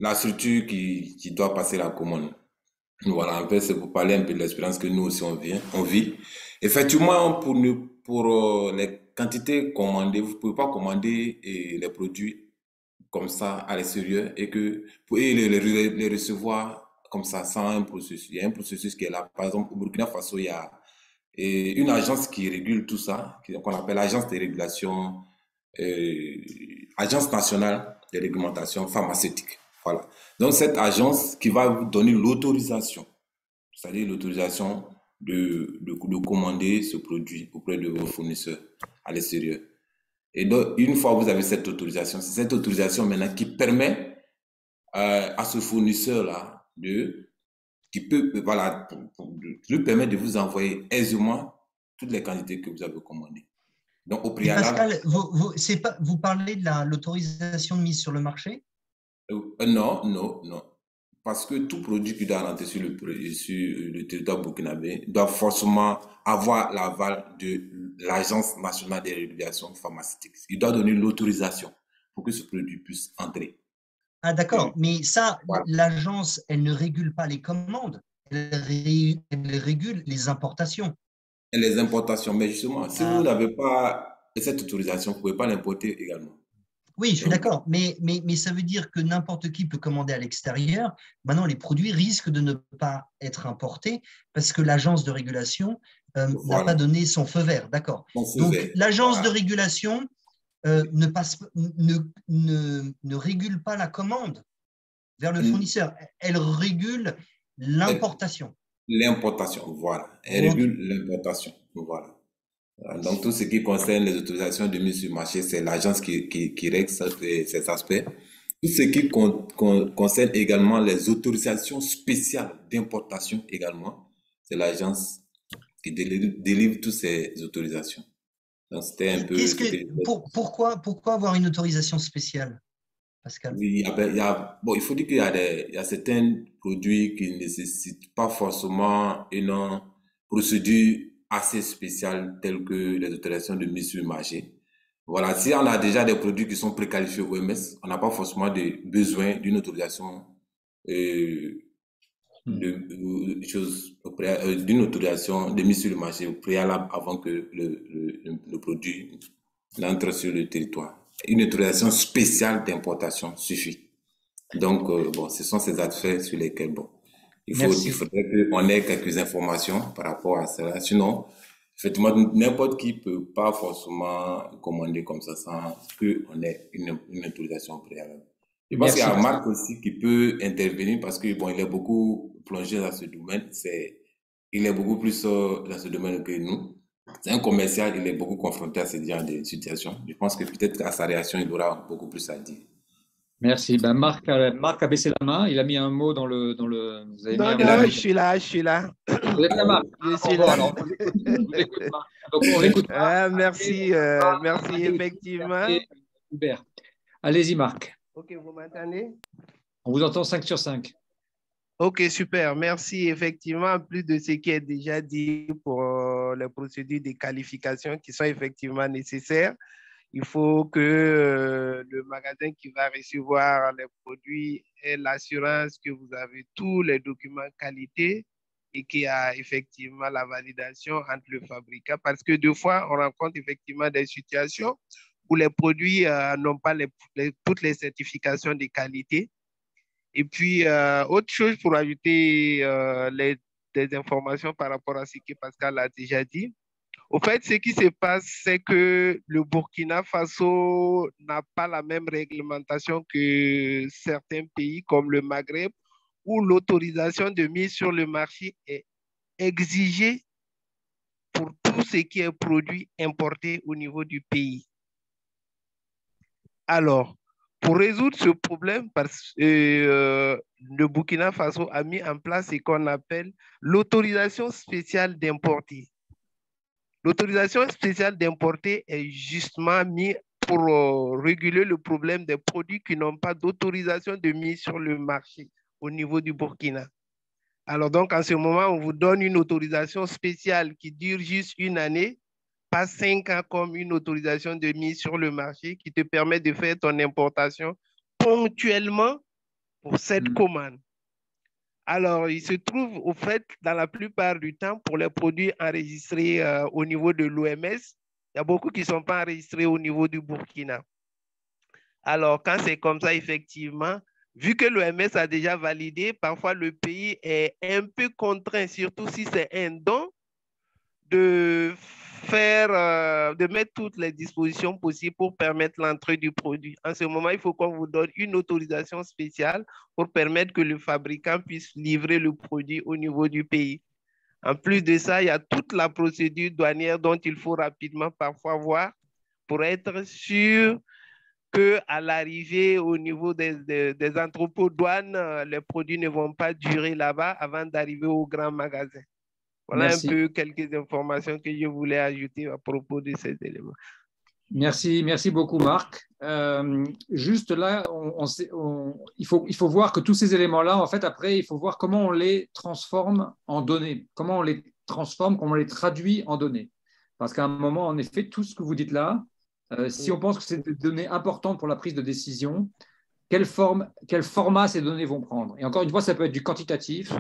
la structure qui doit passer la commande. Voilà, un peu, c'est pour parler un peu de l'expérience que nous aussi on vit. Effectivement, pour les quantités commandées, vous ne pouvez pas commander les produits comme ça à l'extérieur et les recevoir comme ça sans un processus. Il y a un processus qui est là. Par exemple, au Burkina Faso, il y a une agence qui régule tout ça, qu'on appelle l'agence de régulation, agence nationale de réglementation pharmaceutique. Voilà. Donc, cette agence qui va vous donner l'autorisation, c'est-à-dire l'autorisation de commander ce produit auprès de vos fournisseurs à l'extérieur. Et donc, une fois que vous avez cette autorisation, c'est cette autorisation maintenant qui permet à ce fournisseur-là qui lui permet de vous envoyer aisément toutes les quantités que vous avez commandées. Donc, au préalable. Pascal, vous parlez de l'autorisation de mise sur le marché? Non. parce que tout produit qui doit rentrer sur le territoire burkinabé doit forcément avoir l'aval de l'Agence nationale des régulations pharmaceutiques. Il doit donner l'autorisation pour que ce produit puisse entrer. Ah, d'accord. Mais ça, voilà. l'agence, elle ne régule pas les commandes, elle régule les importations. Et les importations, mais justement, si vous n'avez pas cette autorisation, vous ne pouvez pas l'importer également. Oui, je suis d'accord, mais ça veut dire que n'importe qui peut commander à l'extérieur. Maintenant, les produits risquent de ne pas être importés parce que l'agence de régulation n'a pas donné son feu vert. D'accord. Donc, l'agence de régulation ne régule pas la commande vers le fournisseur. Elle régule l'importation. L'importation, voilà. Elle régule l'importation, voilà. Donc, tout ce qui concerne les autorisations de mise sur le marché, c'est l'agence qui règle ces aspects. Tout ce qui concerne également les autorisations spéciales d'importation également, c'est l'agence qui délivre toutes ces autorisations. Donc, c'était un peu... Pourquoi avoir une autorisation spéciale, Pascal? Oui, il faut dire qu'il y a certains produits qui ne nécessitent pas forcément une procédure assez spéciale telle que les autorisations de mise sur le marché. Voilà, si on a déjà des produits qui sont préqualifiés au OMS, on n'a pas forcément besoin d'une autorisation d'une autorisation de mise sur le marché préalable avant que le produit n'entre sur le territoire. Une autorisation spéciale d'importation suffit. Donc, ce sont ces aspects sur lesquels, il faudrait qu'on ait quelques informations par rapport à cela. Sinon, effectivement, n'importe qui ne peut pas forcément commander comme ça sans qu'on ait une autorisation préalable. Je pense qu'il y a Marc aussi qui peut intervenir parce que, il est beaucoup plongé dans ce domaine. Il est beaucoup plus dans ce domaine que nous. C'est un commercial, il est beaucoup confronté à ce genre de situation. Je pense que peut-être à sa réaction, il aura beaucoup plus à dire. Merci. Marc a baissé la main. Il a mis un mot dans le. Vous avez non, je suis là. Vous êtes là, Marc. Je suis là. Alors, on écoute Marc. Donc, on écoute Marc. Merci, effectivement. Hubert. Allez-y, Marc. Ok, vous m'entendez? On vous entend 5 sur 5. Ok, super. Merci. Effectivement, plus de ce qui est déjà dit pour les procédures de qualification qui sont effectivement nécessaires. Il faut que le magasin qui va recevoir les produits ait l'assurance que vous avez tous les documents qualité et qu'il y a effectivement la validation entre le fabricant. Parce que deux fois, on rencontre effectivement des situations où les produits n'ont pas toutes les certifications de qualité. Et puis, autre chose pour ajouter des informations par rapport à ce que Pascal a déjà dit. Au fait, ce qui se passe, c'est que le Burkina Faso n'a pas la même réglementation que certains pays comme le Maghreb, où l'autorisation de mise sur le marché est exigée pour tout ce qui est produit importé au niveau du pays. Alors, pour résoudre ce problème, le Burkina Faso a mis en place ce qu'on appelle l'autorisation spéciale d'importer. L'autorisation spéciale d'importer est justement mise pour réguler le problème des produits qui n'ont pas d'autorisation de mise sur le marché au niveau du Burkina. Alors donc, en ce moment, on vous donne une autorisation spéciale qui dure juste une année, pas 5 ans comme une autorisation de mise sur le marché qui te permet de faire ton importation ponctuellement pour cette commande. Alors, il se trouve, au fait, dans la plupart du temps, pour les produits enregistrés au niveau de l'OMS, il y a beaucoup qui ne sont pas enregistrés au niveau du Burkina. Alors, quand c'est comme ça, effectivement, vu que l'OMS a déjà validé, parfois le pays est un peu contraint, surtout si c'est un don, de mettre toutes les dispositions possibles pour permettre l'entrée du produit. En ce moment, il faut qu'on vous donne une autorisation spéciale pour permettre que le fabricant puisse livrer le produit au niveau du pays. En plus de ça, il y a toute la procédure douanière dont il faut rapidement parfois voir pour être sûr qu'à l'arrivée au niveau des entrepôts douanes, les produits ne vont pas durer là-bas avant d'arriver au grand magasin. Voilà. Merci. Un peu quelques informations que je voulais ajouter à propos de ces éléments. Merci beaucoup, Marc. Juste là, il faut voir que tous ces éléments-là, en fait, après, il faut voir comment on les transforme en données, comment on les transforme, comment on les traduit en données. Parce qu'à un moment, en effet, tout ce que vous dites là, si on pense que c'est des données importantes pour la prise de décision, quel format ces données vont prendre? Et encore une fois, ça peut être du quantitatif,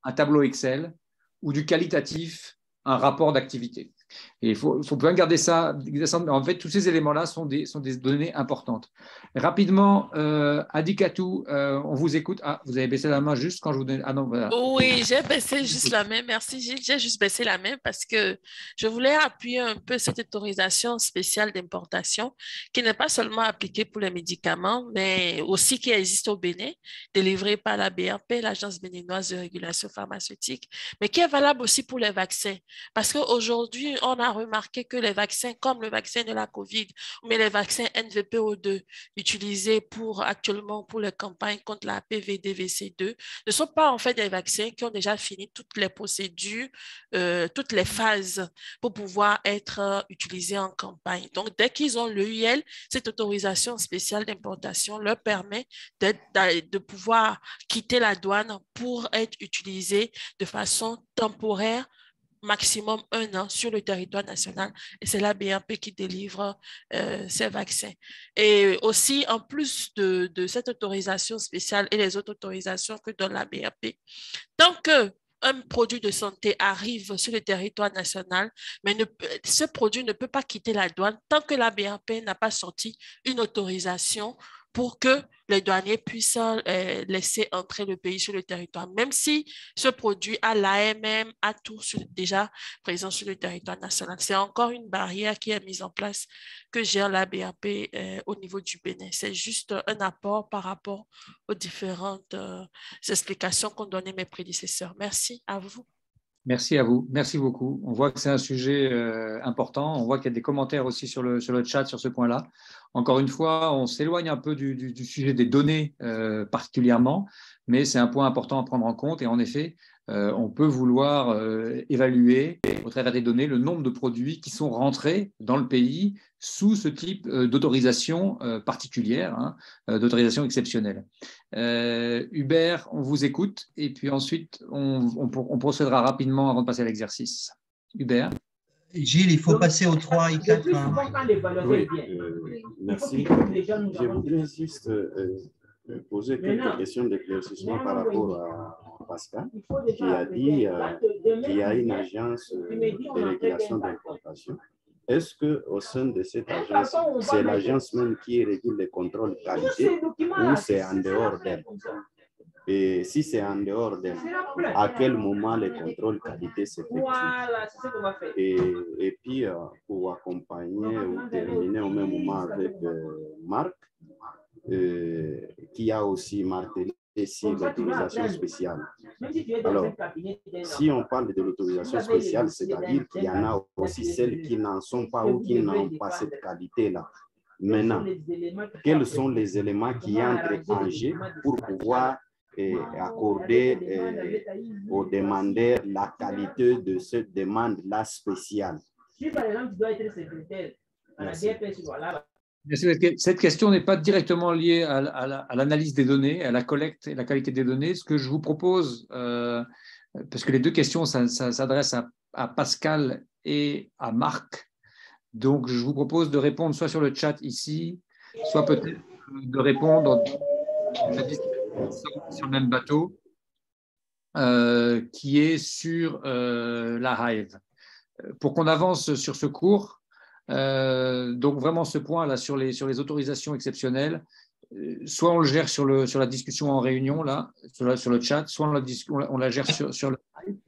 un tableau Excel, ou du qualitatif, un rapport d'activité. Et il faut bien garder ça. En fait, tous ces éléments-là sont des données importantes. Rapidement, Adikatou, on vous écoute. Ah, vous avez baissé la main juste quand je vous donne. Ah non, voilà. Oui, j'ai baissé juste la main. Merci, Gilles. J'ai juste baissé la main parce que je voulais appuyer un peu cette autorisation spéciale d'importation qui n'est pas seulement appliquée pour les médicaments, mais aussi qui existe au Bénin, délivrée par la BRP, l'Agence béninoise de régulation pharmaceutique, mais qui est valable aussi pour les vaccins. Parce qu'aujourd'hui, on a remarqué que les vaccins, comme le vaccin de la COVID, mais les vaccins NVPO2 utilisés actuellement pour les campagnes contre la PVDVC2, ne sont pas en fait des vaccins qui ont déjà fini toutes les procédures, toutes les phases pour pouvoir être utilisés en campagne. Donc, dès qu'ils ont l'EUL, cette autorisation spéciale d'importation leur permet de pouvoir quitter la douane pour être utilisés de façon temporaire, maximum 1 an sur le territoire national, et c'est la BRP qui délivre ces vaccins. Et aussi, en plus de cette autorisation spéciale et les autres autorisations que donne la BRP, tant que un produit de santé arrive sur le territoire national, mais ce produit ne peut pas quitter la douane tant que la BRP n'a pas sorti une autorisation pour que les douaniers puissent laisser entrer le pays sur le territoire, même si ce produit a l'AMM, a tout déjà présent sur le territoire national. C'est encore une barrière qui est mise en place que gère la BRP au niveau du Bénin. C'est juste un apport par rapport aux différentes explications qu'ont données mes prédécesseurs. Merci à vous. Merci à vous. Merci beaucoup. On voit que c'est un sujet important. On voit qu'il y a des commentaires aussi sur le chat sur ce point-là. Encore une fois, on s'éloigne un peu du sujet des données particulièrement, mais c'est un point important à prendre en compte. Et en effet, on peut vouloir évaluer au travers des données le nombre de produits qui sont rentrés dans le pays sous ce type d'autorisation particulière, hein, d'autorisation exceptionnelle. Hubert, on vous écoute et puis ensuite on procédera rapidement avant de passer à l'exercice. Hubert. Gilles, il faut passer aux 3 et 4. Oui, merci. Je voudrais juste poser quelques questions d'éclaircissement par rapport à Pascal, qui a dit qu'il y a une agence de régulation d'importation. Est-ce qu'au sein de cette agence, c'est l'agence même qui régule les contrôles qualité ou c'est en dehors d'elle? Et si c'est en dehors d'elle, à quel moment les contrôles qualité s'effectuent? Et puis, pour accompagner ou terminer au même moment avec Marc, qui a aussi martelé sur l'autorisation spéciale. Alors, si on parle de l'autorisation spéciale, c'est-à-dire qu'il y en a aussi celles qui n'en sont pas ou qui n'ont pas cette qualité-là. Maintenant, quels sont les éléments qui entrent en jeu pour pouvoir accorder aux demandeurs la qualité de cette demande-là spéciale? Merci. Cette question n'est pas directement liée à l'analyse des données, à la collecte et la qualité des données. Ce que je vous propose, parce que les deux questions s'adressent à Pascal et à Marc, donc je vous propose de répondre soit sur le chat ici, soit peut-être de répondre sur le même bateau, qui est sur la Hive. Pour qu'on avance sur ce cours, donc vraiment ce point-là sur les autorisations exceptionnelles, soit on le gère sur la discussion en réunion, là, sur le chat, soit on la gère sur le live.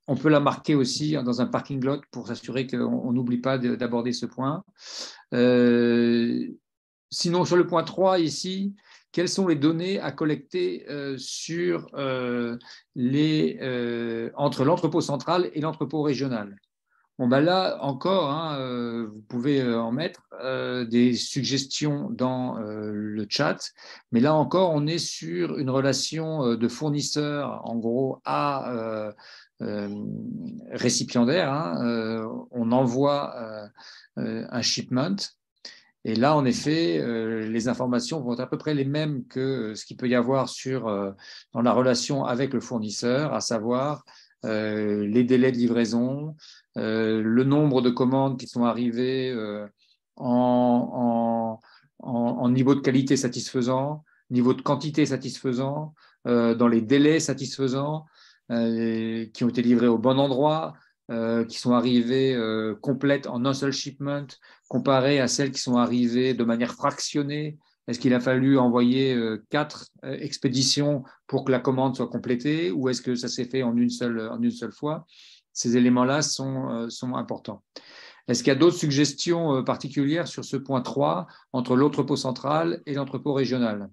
On peut la marquer aussi dans un parking lot pour s'assurer qu'on n'oublie pas d'aborder ce point. Sinon, sur le point 3 ici, quelles sont les données à collecter entre l'entrepôt central et l'entrepôt régional? Bon, ben là encore, hein, vous pouvez en mettre des suggestions dans le chat, mais là encore, on est sur une relation de fournisseur, en gros, à récipiendaire. Hein, on envoie un shipment. Et là, en effet, les informations vont être à peu près les mêmes que ce qu'il peut y avoir dans la relation avec le fournisseur, à savoir les délais de livraison, le nombre de commandes qui sont arrivées en niveau de qualité satisfaisant, niveau de quantité satisfaisant, dans les délais satisfaisants, qui ont été livrés au bon endroit, qui sont arrivées complètes en un seul shipment, comparé à celles qui sont arrivées de manière fractionnée. Est-ce qu'il a fallu envoyer 4 expéditions pour que la commande soit complétée, ou est-ce que ça s'est fait en une seule fois? Ces éléments-là sont importants. Est-ce qu'il y a d'autres suggestions particulières sur ce point 3 entre l'entrepôt central et l'entrepôt régional?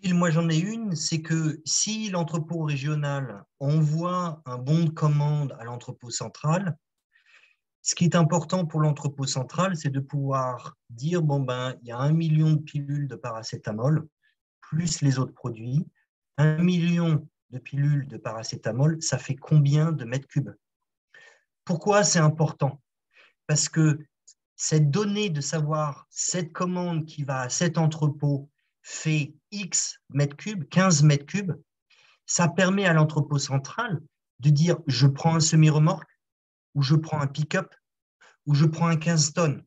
Moi, j'en ai une, c'est que si l'entrepôt régional envoie un bon de commande à l'entrepôt central, ce qui est important pour l'entrepôt central, c'est de pouvoir dire, bon, ben, il y a 1 million de pilules de paracétamol, plus les autres produits. 1 million de pilules de paracétamol, ça fait combien de mètres cubes? Pourquoi c'est important? Parce que cette donnée de savoir cette commande qui va à cet entrepôt fait X mètres cubes, 15 mètres cubes, ça permet à l'entrepôt central de dire je prends un semi-remorque, ou je prends un pick-up, ou je prends un 15 tonnes.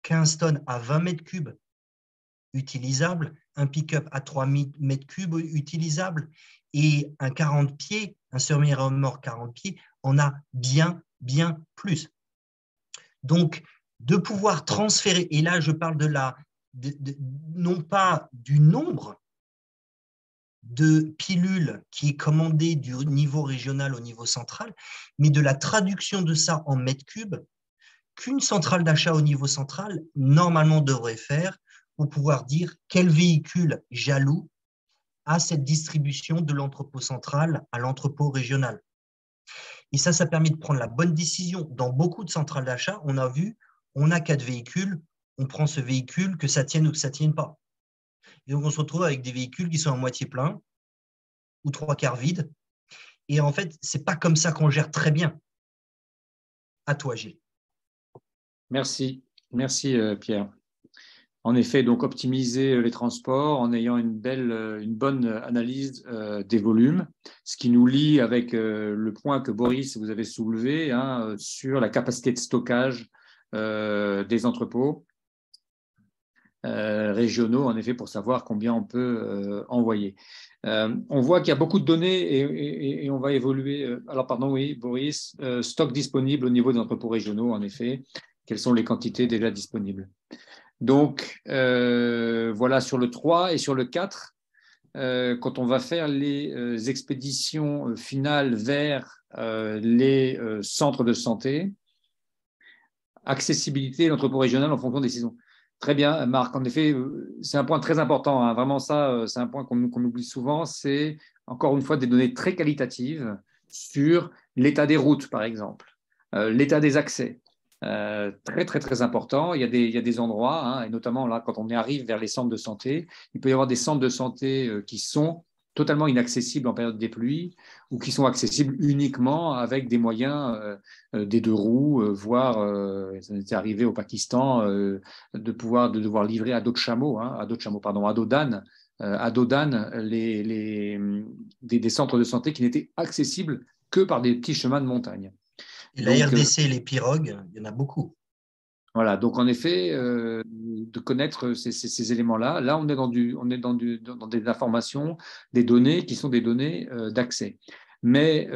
15 tonnes à 20 mètres cubes utilisable, un pick-up à 3 mètres cubes utilisable, et un 40 pieds, un semi-remorque 40 pieds, en a bien plus. Donc, de pouvoir transférer, et là je parle non pas du nombre de pilules qui est commandé du niveau régional au niveau central, mais de la traduction de ça en mètres cubes qu'une centrale d'achat au niveau central, normalement, devrait faire pour pouvoir dire quel véhicule j'alloue à cette distribution de l'entrepôt central à l'entrepôt régional. Et ça permet de prendre la bonne décision. Dans beaucoup de centrales d'achat, on a vu, on a 4 véhicules, on prend ce véhicule, que ça tienne ou que ça ne tienne pas. Et donc, on se retrouve avec des véhicules qui sont à moitié pleins ou 3/4 vides. Et en fait, ce n'est pas comme ça qu'on gère très bien. À toi, Gilles. Merci Pierre. En effet, donc optimiser les transports en ayant une bonne analyse des volumes, ce qui nous lie avec le point que Boris vous avez soulevé sur la capacité de stockage des entrepôts régionaux, en effet, pour savoir combien on peut envoyer. On voit qu'il y a beaucoup de données et on va évoluer. Alors, pardon, oui, Boris, stock disponible au niveau des entrepôts régionaux, en effet. Quelles sont les quantités déjà disponibles? Donc, voilà sur le 3 et sur le 4, quand on va faire les expéditions finales vers les centres de santé, accessibilité de l'entrepôt régional en fonction des saisons. Très bien, Marc. En effet, c'est un point très important. Hein. Vraiment, ça, c'est un point qu'on oublie souvent. C'est, encore une fois, des données très qualitatives sur l'état des routes, par exemple, l'état des accès. Très important. Il y a des endroits, hein, et notamment là, quand on arrive vers les centres de santé, il peut y avoir des centres de santé qui sont totalement inaccessibles en période des pluies ou qui sont accessibles uniquement avec des moyens des 2 roues, voire, ça était arrivé au Pakistan, de devoir livrer à dos de chameau, à dos d'âne, des centres de santé qui n'étaient accessibles que par des petits chemins de montagne. Et la RDC, les pirogues, il y en a beaucoup. Voilà, donc en effet, de connaître ces éléments-là, là on est dans des informations, des données qui sont des données d'accès. Mais,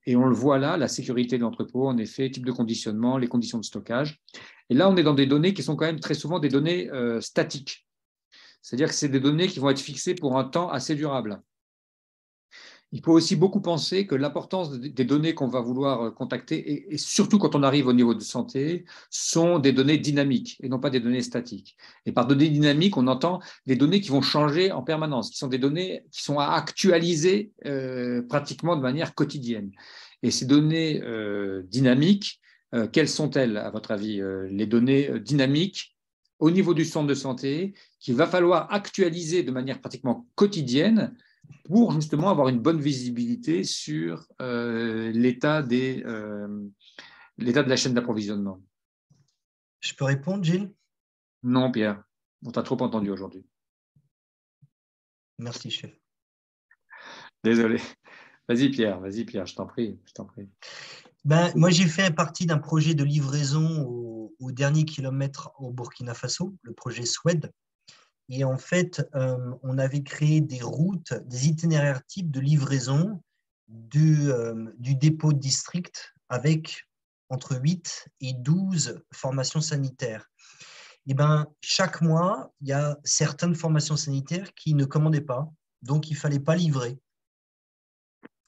et on le voit là, la sécurité de l'entrepôt, en effet, type de conditionnement, les conditions de stockage. Et là, on est dans des données qui sont quand même très souvent des données statiques. C'est-à-dire que c'est des données qui vont être fixées pour un temps assez durable. Il faut aussi beaucoup penser que l'importance des données qu'on va vouloir contacter, et surtout quand on arrive au niveau de santé, sont des données dynamiques et non pas des données statiques. Et par données dynamiques, on entend des données qui vont changer en permanence, qui sont des données qui sont à actualiser pratiquement de manière quotidienne. Et ces données dynamiques quelles sont-elles, à votre avis, les données dynamiques au niveau du centre de santé qu'il va falloir actualiser de manière pratiquement quotidienne pour justement avoir une bonne visibilité sur l'état de la chaîne d'approvisionnement? Je peux répondre, Gilles? Non, Pierre, on t'a trop entendu aujourd'hui. Merci, chef. Désolé. Vas-y, Pierre, je t'en prie. Ben, moi, j'ai fait partie d'un projet de livraison au dernier kilomètre au Burkina Faso, le projet SWED. Et en fait, on avait créé des routes, des itinéraires types de livraison du dépôt de district avec entre 8 et 12 formations sanitaires. Et ben, chaque mois, il y a certaines formations sanitaires qui ne commandaient pas, donc il ne fallait pas livrer.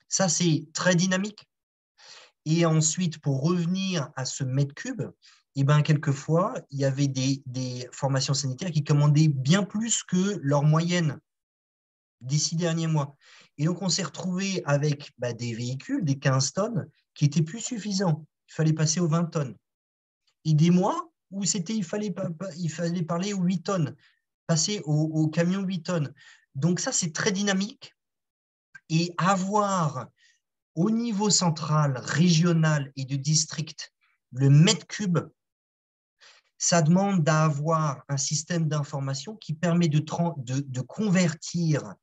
Ça, c'est très dynamique. Et ensuite, pour revenir à ce mètre cube, et ben, quelquefois, il y avait des formations sanitaires qui commandaient bien plus que leur moyenne des 6 derniers mois. Et donc, on s'est retrouvé avec des véhicules, des 15 tonnes, qui étaient plus suffisants. Il fallait passer aux 20 tonnes. Et des mois où il fallait parler aux 8 tonnes, passer au camion 8 tonnes. Donc ça, c'est très dynamique. Et avoir au niveau central, régional et de district, le mètre cube, ça demande d'avoir un système d'information qui permet de convertir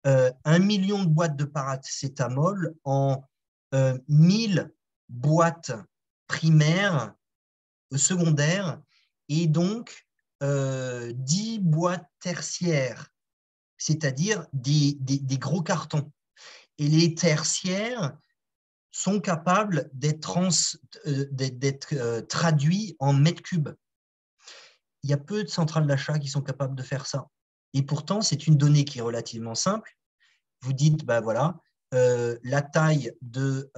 1 million de boîtes de paracétamol en 1000 boîtes primaires, secondaires, et donc 10 boîtes tertiaires, c'est-à-dire des gros cartons. Et les tertiaires sont capables d'être traduits en mètres cubes. Il y a peu de centrales d'achat qui sont capables de faire ça. Et pourtant, c'est une donnée qui est relativement simple. Vous dites, voilà, la taille de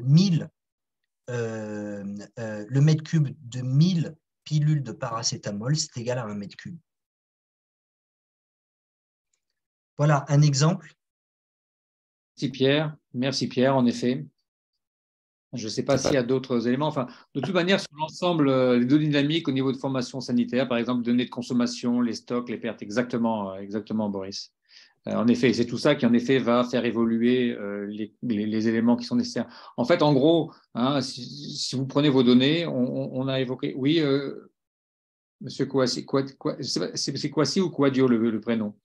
1000, le mètre cube de 1000 pilules de paracétamol, c'est égal à 1 mètre cube. Voilà un exemple. Merci Pierre, en effet. Je ne sais pas s'il y a d'autres éléments. Enfin, de toute manière, sur l'ensemble, les données dynamiques au niveau de formation sanitaire, par exemple, données de consommation, les stocks, les pertes, exactement Boris. En effet, c'est tout ça qui, en effet, va faire évoluer les éléments qui sont nécessaires. En fait, en gros, si vous prenez vos données, on a évoqué… Oui, Monsieur Kouassi, c'est Kouassi ou Kouadio le prénom?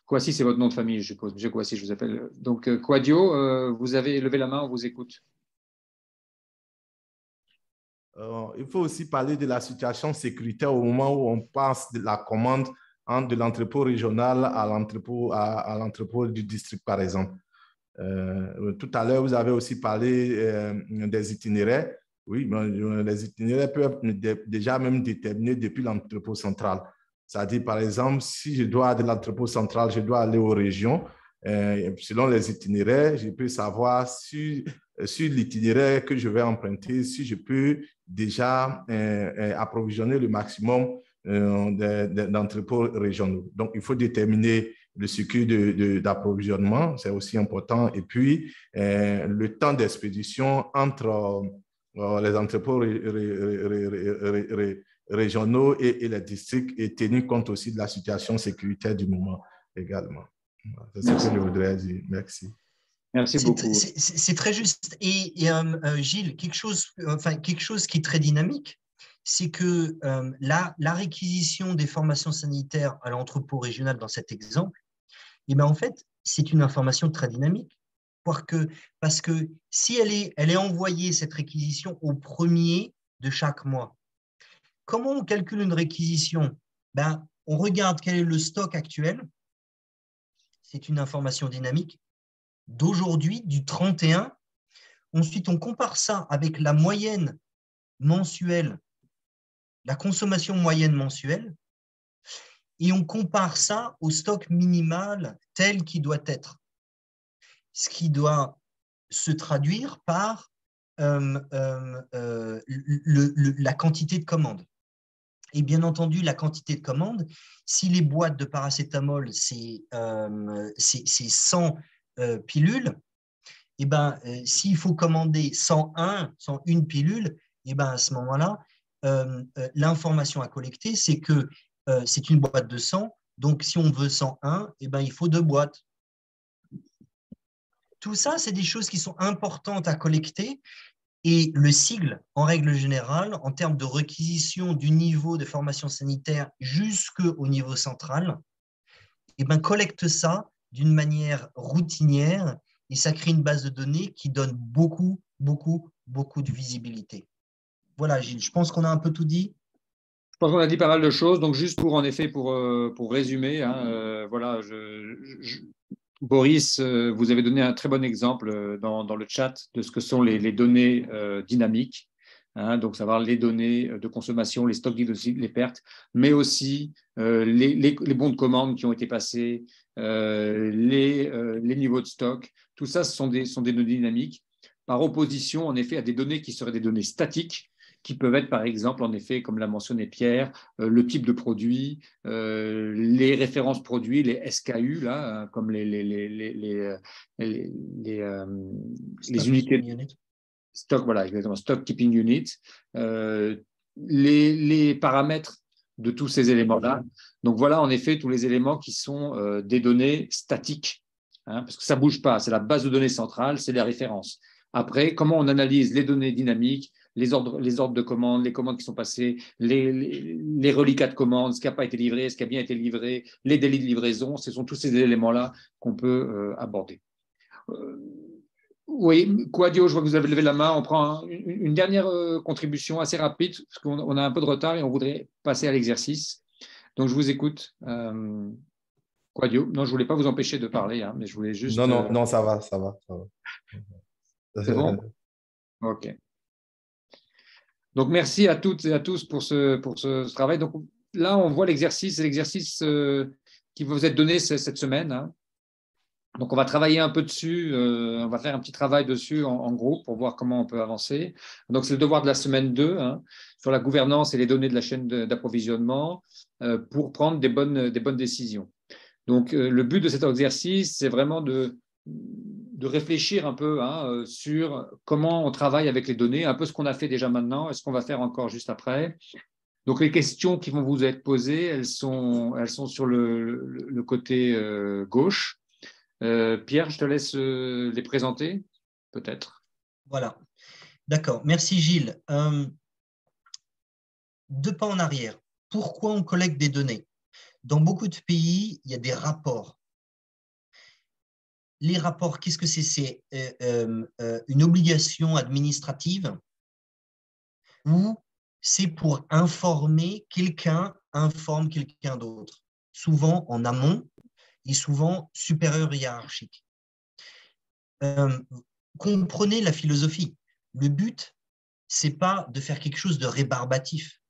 Kouassi, c'est votre nom de famille, je suppose. Monsieur Kouassi, je vous appelle. Donc, Kouadio, vous avez levé la main, on vous écoute. Il faut aussi parler de la situation sécuritaire au moment où on passe de la commande de l'entrepôt régional à l'entrepôt du district, par exemple. Tout à l'heure, vous avez aussi parlé des itinéraires. Oui, les itinéraires peuvent déjà même déterminer depuis l'entrepôt central. C'est-à-dire, par exemple, si je dois de l'entrepôt central, je dois aller aux régions. Selon les itinéraires, je peux savoir sur l'itinéraire que je vais emprunter, si je peux déjà approvisionner le maximum d'entrepôts régionaux. Donc, il faut déterminer le circuit d'approvisionnement, c'est aussi important. Et puis, le temps d'expédition entre les entrepôts régionaux et les districts et tenu compte aussi de la situation sécuritaire du moment également. C'est ce que je voudrais dire. Merci. Merci beaucoup. C'est très juste. Et Gilles, quelque chose qui est très dynamique, c'est que la réquisition des formations sanitaires à l'entrepôt régional dans cet exemple, en fait, c'est une information très dynamique. Parce que si elle est envoyée, cette réquisition, au premier de chaque mois, comment on calcule une réquisition? On regarde quel est le stock actuel. C'est une information dynamique d'aujourd'hui, du 31. Ensuite, on compare ça avec la moyenne mensuelle, la consommation moyenne mensuelle, et on compare ça au stock minimal tel qu'il doit être. Ce qui doit se traduire par la quantité de commandes. Et bien entendu, la quantité de commandes, si les boîtes de paracétamol, c'est 100 pilules, eh ben, s'il faut commander 101 pilules, eh ben, à ce moment-là, l'information à collecter, c'est que c'est une boîte de 100. Donc, si on veut 101, eh ben, il faut 2 boîtes. Tout ça, c'est des choses qui sont importantes à collecter. Et le sigle, en règle générale, en termes de réquisition du niveau de formation sanitaire jusqu'au niveau central, eh ben, collecte ça d'une manière routinière et ça crée une base de données qui donne beaucoup de visibilité. Voilà, Gilles, je pense qu'on a un peu tout dit. Je pense qu'on a dit pas mal de choses. Donc, juste pour, en effet, pour résumer, hein, voilà, Boris, vous avez donné un très bon exemple dans le chat de ce que sont les données dynamiques. Hein, donc, savoir les données de consommation, les stocks, les pertes, mais aussi les bons de commande qui ont été passés, les niveaux de stock. Tout ça, ce sont des données dynamiques, par opposition, en effet, à des données qui seraient des données statiques, qui peuvent être, par exemple, en effet, comme l'a mentionné Pierre, le type de produit, les références produits, les SKU, là, comme les unités. Stock, voilà, exactement, Stock Keeping Unit, les paramètres de tous ces éléments-là. Donc voilà, en effet, tous les éléments qui sont des données statiques, hein, parce que ça ne bouge pas, c'est la base de données centrale, c'est les références. Après, comment on analyse les données dynamiques, les ordres de commande, les commandes qui sont passées, les reliquats de commandes, ce qui n'a pas été livré, ce qui a bien été livré, les délais de livraison, ce sont tous ces éléments-là qu'on peut aborder. Oui, Quadio, je vois que vous avez levé la main. On prend une dernière contribution assez rapide, parce qu'on a un peu de retard et on voudrait passer à l'exercice. Donc, je vous écoute. Quadio, non, je ne voulais pas vous empêcher de parler, hein, mais je voulais juste… Non, ça va. C'est bon? OK. Donc, merci à toutes et à tous pour ce travail. Donc, là, on voit l'exercice, c'est l'exercice qui vous est donné cette semaine, hein. Donc, on va travailler un peu dessus, on va faire un petit travail dessus en groupe pour voir comment on peut avancer. Donc, c'est le devoir de la semaine 2, hein, sur la gouvernance et les données de la chaîne d'approvisionnement pour prendre des bonnes décisions. Donc, le but de cet exercice, c'est vraiment de réfléchir un peu, hein, sur comment on travaille avec les données, un peu ce qu'on a fait déjà maintenant et ce qu'on va faire encore juste après. Donc, les questions qui vont vous être posées, elles sont sur le côté gauche. Pierre, je te laisse les présenter, peut-être. Voilà. D'accord. Merci, Gilles. 2 pas en arrière. Pourquoi on collecte des données? Dans beaucoup de pays, il y a des rapports. Les rapports, qu'est-ce que c'est? C'est une obligation administrative ou c'est pour informer quelqu'un, informe quelqu'un d'autre, souvent en amont et souvent supérieur hiérarchique. Comprenez la philosophie. Le but, ce n'est pas de faire quelque chose de rébarbatif.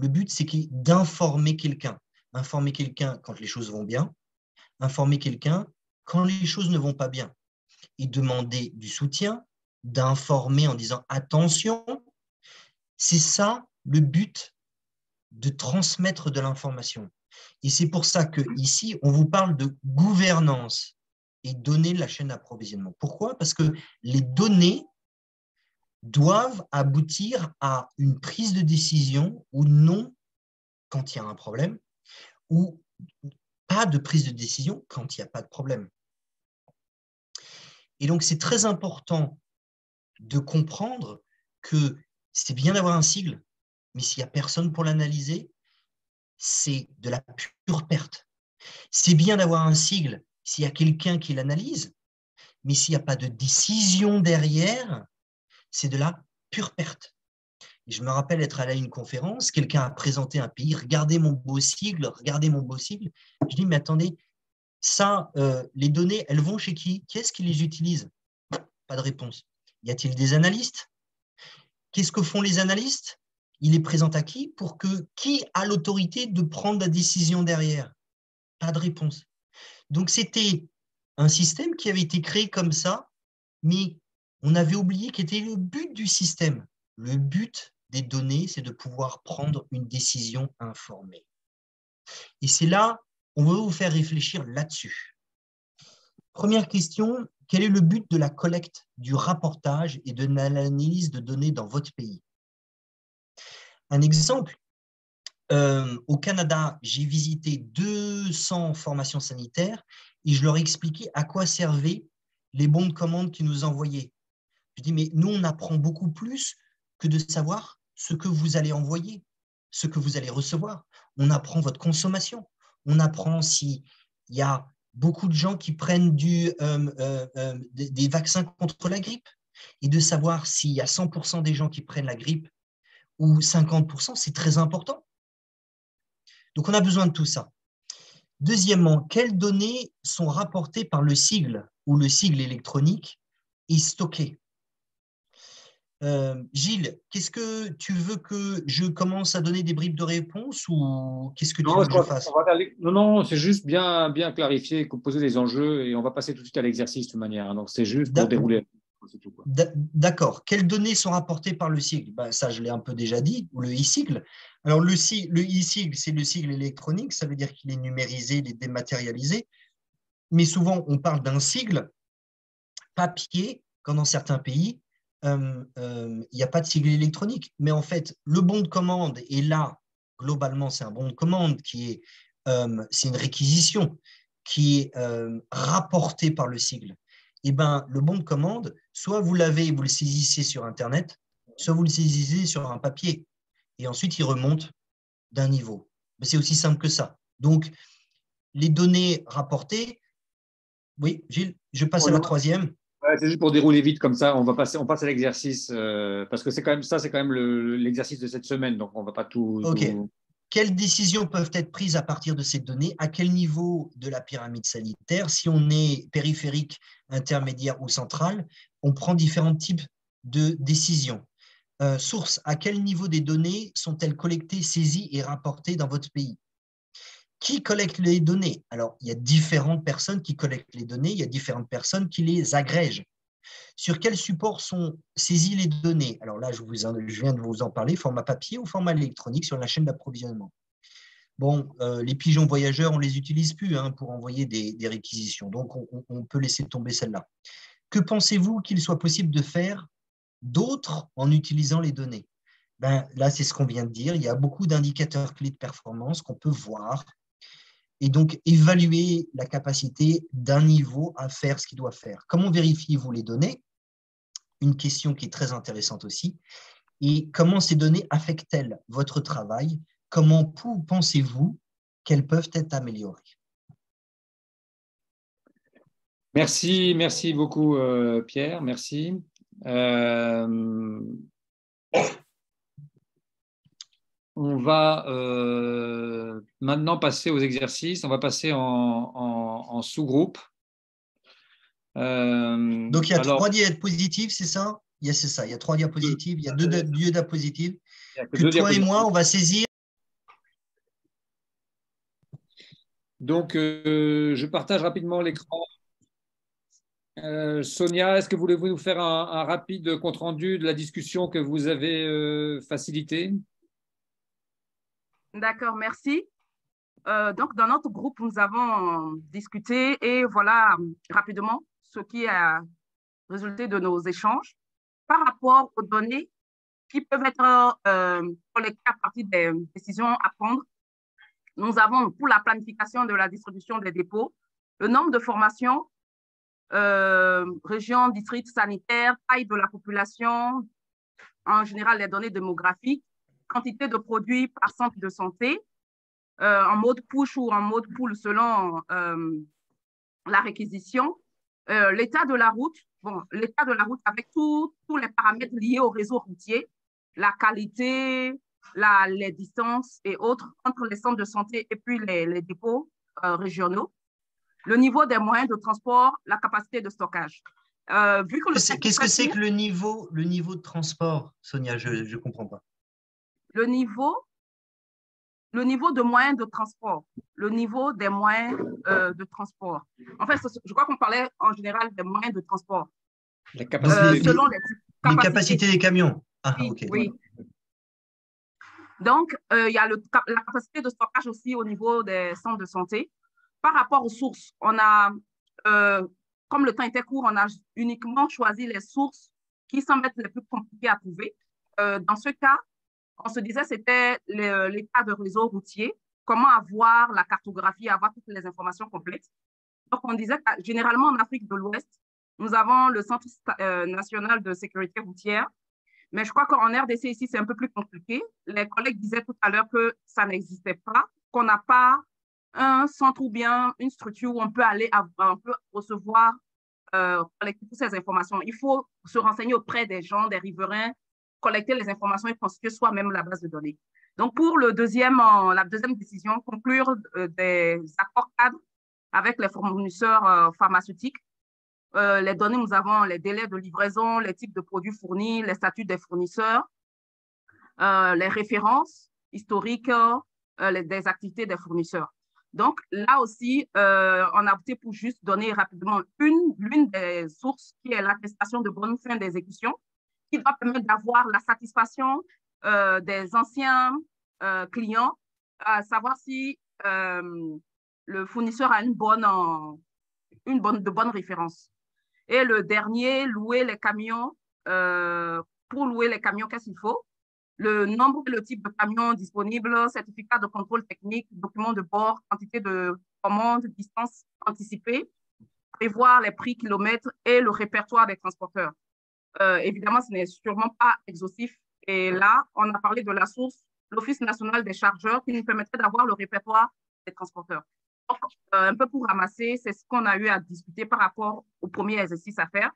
Le but, c'est d'informer quelqu'un. Informer quelqu'un quand les choses vont bien, informer quelqu'un quand les choses ne vont pas bien. Et demander du soutien, d'informer en disant « attention ». C'est ça le but de transmettre de l'information. Et c'est pour ça qu'ici, on vous parle de gouvernance et données de la chaîne d'approvisionnement. Pourquoi? Parce que les données doivent aboutir à une prise de décision ou non quand il y a un problème, ou pas de prise de décision quand il n'y a pas de problème. Et donc, c'est très important de comprendre que c'est bien d'avoir un sigle, mais s'il n'y a personne pour l'analyser, c'est de la pure perte. C'est bien d'avoir un sigle s'il y a quelqu'un qui l'analyse, mais s'il n'y a pas de décision derrière, c'est de la pure perte. Et je me rappelle être allé à une conférence, quelqu'un a présenté un pays, regardez mon beau sigle, regardez mon beau sigle. Je dis, mais attendez, ça, les données, elles vont chez qui? Qui est-ce qui les utilise? Pas de réponse. Y a-t-il des analystes? Qu'est-ce que font les analystes? Il est présent à qui? Pour que qui a l'autorité de prendre la décision derrière? Pas de réponse. Donc, c'était un système qui avait été créé comme ça, mais on avait oublié quel était le but du système. Le but des données, c'est de pouvoir prendre une décision informée. Et c'est là, on veut vous faire réfléchir là-dessus. Première question, Quel est le but de la collecte, du rapportage et de l'analyse de données dans votre pays? Un exemple, au Canada, j'ai visité 200 formations sanitaires et je leur ai expliqué à quoi servaient les bons de commande qu'ils nous envoyaient. Je dis, mais nous, on apprend beaucoup plus que de savoir ce que vous allez envoyer, ce que vous allez recevoir. On apprend votre consommation. On apprend s'il y a beaucoup de gens qui prennent des vaccins contre la grippe et de savoir s'il y a 100% des gens qui prennent la grippe ou 50%, c'est très important. Donc, on a besoin de tout ça. Deuxièmement, quelles données sont rapportées par le sigle ou le sigle électronique et stockées? Gilles, qu'est-ce que tu veux que je commence à donner des bribes de réponse ou qu'est-ce que tu veux que je fasse? Non, c'est juste bien clarifier, poser des enjeux et on va passer tout de suite à l'exercice de toute manière. Donc, c'est juste pour dérouler. D'accord. Quelles données sont rapportées par le sigle? Ça, je l'ai un peu déjà dit, ou le e-sigle. Alors, le e-sigle, c'est le sigle électronique, ça veut dire qu'il est numérisé, il est dématérialisé. Mais souvent, on parle d'un sigle papier, quand dans certains pays, il n'y a pas de sigle électronique. Mais en fait, le bon de commande, et là, globalement, c'est un bon de commande c'est une réquisition qui est rapportée par le sigle. Eh ben, le bon de commande, soit vous l'avez, vous le saisissez sur Internet, soit vous le saisissez sur un papier. Et ensuite, il remonte d'un niveau. C'est aussi simple que ça. Donc, les données rapportées, oui, Gilles, je passe à la troisième. Ouais, c'est juste pour dérouler vite comme ça, on passe à l'exercice, parce que c'est quand même l'exercice de cette semaine, donc on ne va pas tout… OK. Quelles décisions peuvent être prises à partir de ces données? À quel niveau de la pyramide sanitaire? Si on est périphérique, intermédiaire ou central, on prend différents types de décisions. Source, à quel niveau des données sont-elles collectées, saisies et rapportées dans votre pays? Qui collecte les données? Alors, il y a différentes personnes qui collectent les données, il y a différentes personnes qui les agrègent. Sur quel support sont saisies les données? Alors là, je viens de vous en parler, format papier ou format électronique sur la chaîne d'approvisionnement. Bon, les pigeons voyageurs, on ne les utilise plus pour envoyer des réquisitions, donc on peut laisser tomber celle-là. Que pensez-vous qu'il soit possible de faire d'autre en utilisant les données? Là, c'est ce qu'on vient de dire. Il y a beaucoup d'indicateurs clés de performance qu'on peut voir et donc évaluer la capacité d'un niveau à faire ce qu'il doit faire. Comment vérifiez-vous les données? Une question qui est très intéressante aussi. Et comment ces données affectent-elles votre travail? Comment pensez-vous qu'elles peuvent être améliorées? Merci beaucoup Pierre, merci. On va maintenant passer aux exercices. On va passer en sous-groupe. Donc, il y a 3 diapositives, c'est ça? C'est ça, il y a 3 diapositives. Il y a 2 diapositives que toi et moi, on va saisir. Donc, je partage rapidement l'écran. Sonia, est-ce que voulez-vous nous faire un rapide compte-rendu de la discussion que vous avez facilitée? D'accord, merci. Donc, dans notre groupe, nous avons discuté et voilà rapidement ce qui a résulté de nos échanges par rapport aux données qui peuvent être collectées à partir des décisions à prendre. Nous avons, pour la planification de la distribution des dépôts, le nombre de formations, région, district sanitaire, taille de la population, en général les données démographiques, quantité de produits par centre de santé, en mode push ou en mode pull selon la réquisition, l'état de la route, l'état de la route avec tous les paramètres liés au réseau routier, la qualité, les distances et autres entre les centres de santé et puis les dépôts régionaux, le niveau des moyens de transport, la capacité de stockage. Qu'est-ce que c'est que le niveau de transport, Sonia? Je ne comprends pas. Le niveau de moyens de transport, le niveau des moyens de transport. En fait, je crois qu'on parlait en général des moyens de transport. Les capacités des camions. Ah, oui, ok. Oui. Donc, il y a la capacité de stockage aussi au niveau des centres de santé. Par rapport aux sources, on a comme le temps était court, on a uniquement choisi les sources qui semblent être les plus compliquées à trouver. Dans ce cas, on se disait que c'était l'état de réseau routier, comment avoir la cartographie, avoir toutes les informations complètes. Donc, on disait que généralement en Afrique de l'Ouest, nous avons le Centre national de sécurité routière, mais je crois qu'en RDC ici, c'est un peu plus compliqué. Les collègues disaient tout à l'heure que ça n'existait pas, qu'on n'a pas un centre ou bien une structure où on peut aller, on peut recevoir, collecter toutes ces informations. Il faut se renseigner auprès des gens, des riverains, collecter les informations et constituer soi-même la base de données. Donc, pour la deuxième décision, conclure des accords cadres avec les fournisseurs pharmaceutiques. Les données, nous avons les délais de livraison, les types de produits fournis, les statuts des fournisseurs, les références historiques des activités des fournisseurs. Donc, là aussi, on a opté pour juste donner rapidement l'une des sources qui est l'attestation de bonne fin d'exécution, qui doit permettre d'avoir la satisfaction des anciens clients, à savoir si le fournisseur a de bonnes références. Et le dernier, louer les camions. Pour louer les camions, qu'est-ce qu'il faut? Le nombre et le type de camions disponibles, certificat de contrôle technique, documents de bord, quantité de commande, distance anticipée, prévoir les prix kilomètres et le répertoire des transporteurs. Évidemment, ce n'est sûrement pas exhaustif. Et là, on a parlé de la source, l'Office national des chargeurs, qui nous permettrait d'avoir le répertoire des transporteurs. Donc, un peu pour ramasser, c'est ce qu'on a eu à discuter par rapport au premier exercice à faire.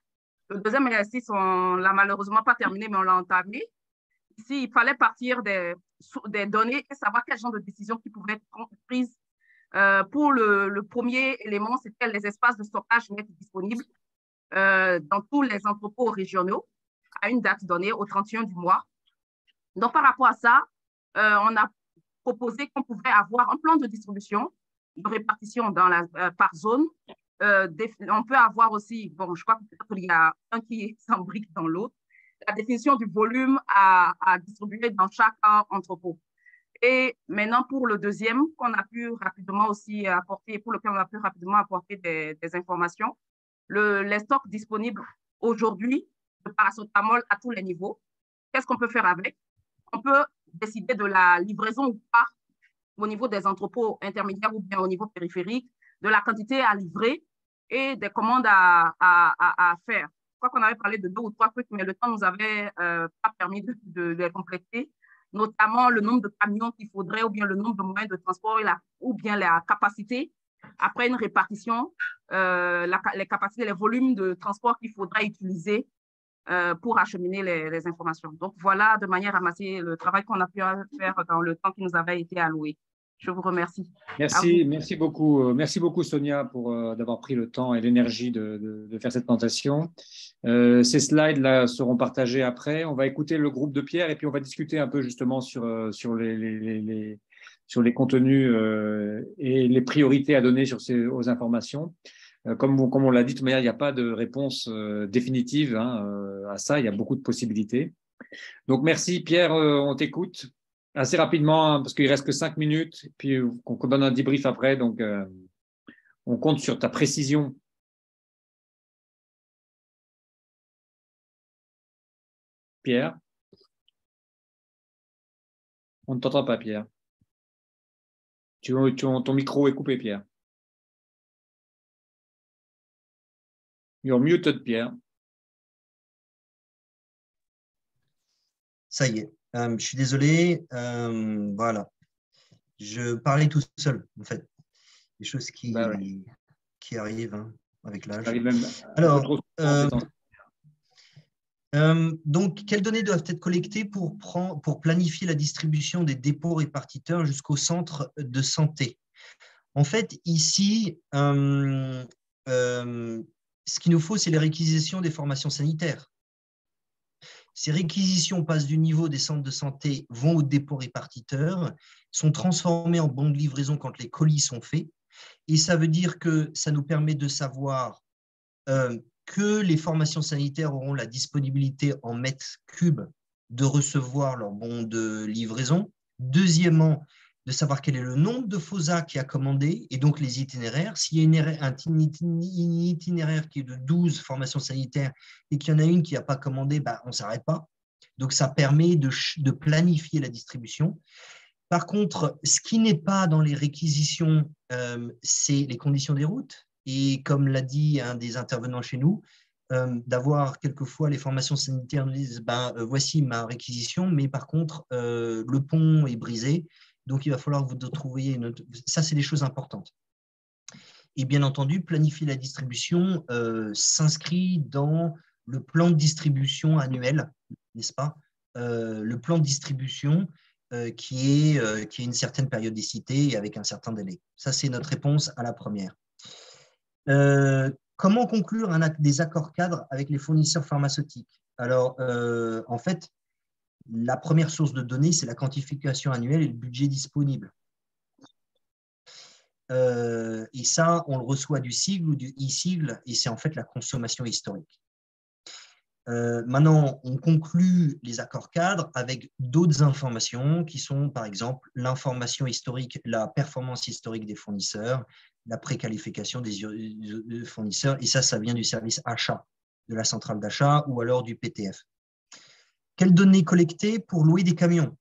Le deuxième exercice, on ne l'a malheureusement pas terminé, mais on l'a entamé. Ici, il fallait partir des données et savoir quel genre de décision qui pouvait être prise. Pour le premier élément, c'était les espaces de stockage net disponibles dans tous les entrepôts régionaux à une date donnée, au 31 du mois. Donc, par rapport à ça, on a proposé qu'on pouvait avoir un plan de distribution, de répartition par zone. On peut avoir aussi, bon, je crois qu'il y a un qui s'embrique dans l'autre, la définition du volume à distribuer dans chaque entrepôt. Et maintenant, pour le deuxième, qu'on a pu rapidement aussi apporter, pour lequel on a pu rapidement apporter des informations, les stocks disponibles aujourd'hui de paracétamol à tous les niveaux. Qu'est-ce qu'on peut faire avec? On peut décider de la livraison ou pas au niveau des entrepôts intermédiaires ou bien au niveau périphérique, de la quantité à livrer et des commandes à faire. Je crois qu'on avait parlé de 2 ou 3 trucs, mais le temps ne nous avait pas permis de les compléter, notamment le nombre de camions qu'il faudrait ou bien le nombre de moyens de transport ou bien la capacité. Après une répartition, les capacités, les volumes de transport qu'il faudra utiliser pour acheminer les informations. Donc, voilà de manière ramassée le travail qu'on a pu faire dans le temps qui nous avait été alloué. Je vous remercie. Merci beaucoup Sonia d'avoir pris le temps et l'énergie de faire cette présentation. Ces slides-là seront partagés après. On va écouter le groupe de Pierre et puis on va discuter un peu justement sur les contenus et les priorités à donner aux informations. Comme on l'a dit, de toute manière, il n'y a pas de réponse définitive à ça. Il y a beaucoup de possibilités. Donc, merci Pierre, on t'écoute. Assez rapidement, parce qu'il ne reste que 5 minutes, puis on donne un débrief après, donc on compte sur ta précision. Pierre? On ne t'entend pas, Pierre. Ton micro est coupé, Pierre. You're muted, Pierre. Ça y est. Je suis désolé, voilà. Je parlais tout seul, en fait. Des choses qui arrivent avec l'âge. Alors, donc, quelles données doivent être collectées pour planifier la distribution des dépôts répartiteurs jusqu'au centre de santé? En fait, ici, ce qu'il nous faut, c'est les réquisitions des formations sanitaires. Ces réquisitions passent du niveau des centres de santé, vont au dépôt répartiteur, sont transformées en bons de livraison quand les colis sont faits. Et ça veut dire que ça nous permet de savoir que les formations sanitaires auront la disponibilité en mètres cubes de recevoir leurs bons de livraison. Deuxièmement, de savoir quel est le nombre de FOSA qui a commandé et donc les itinéraires. S'il y a un itinéraire qui est de 12 formations sanitaires et qu'il y en a une qui n'a pas commandé, on ne s'arrête pas. Donc, ça permet de planifier la distribution. Par contre, ce qui n'est pas dans les réquisitions, c'est les conditions des routes. Et comme l'a dit un des intervenants chez nous, d'avoir quelquefois les formations sanitaires nous disent voici ma réquisition, mais par contre, le pont est brisé, donc il va falloir que vous trouviez une autre. Ça, c'est des choses importantes. Et bien entendu, planifier la distribution s'inscrit dans le plan de distribution annuel, n'est-ce pas? Le plan de distribution qui est une certaine périodicité et avec un certain délai. Ça, c'est notre réponse à la première. Comment conclure des accords cadres avec les fournisseurs pharmaceutiques? Alors, en fait, la première source de données, c'est la quantification annuelle et le budget disponible. Et ça, on le reçoit du sigle ou du e-sigle, et c'est en fait la consommation historique. Maintenant, on conclut les accords cadres avec d'autres informations qui sont, par exemple, l'information historique, la performance historique des fournisseurs, la préqualification des fournisseurs, et ça vient du service achat, de la centrale d'achat ou alors du PTF. Quelles données collectées pour louer des camions?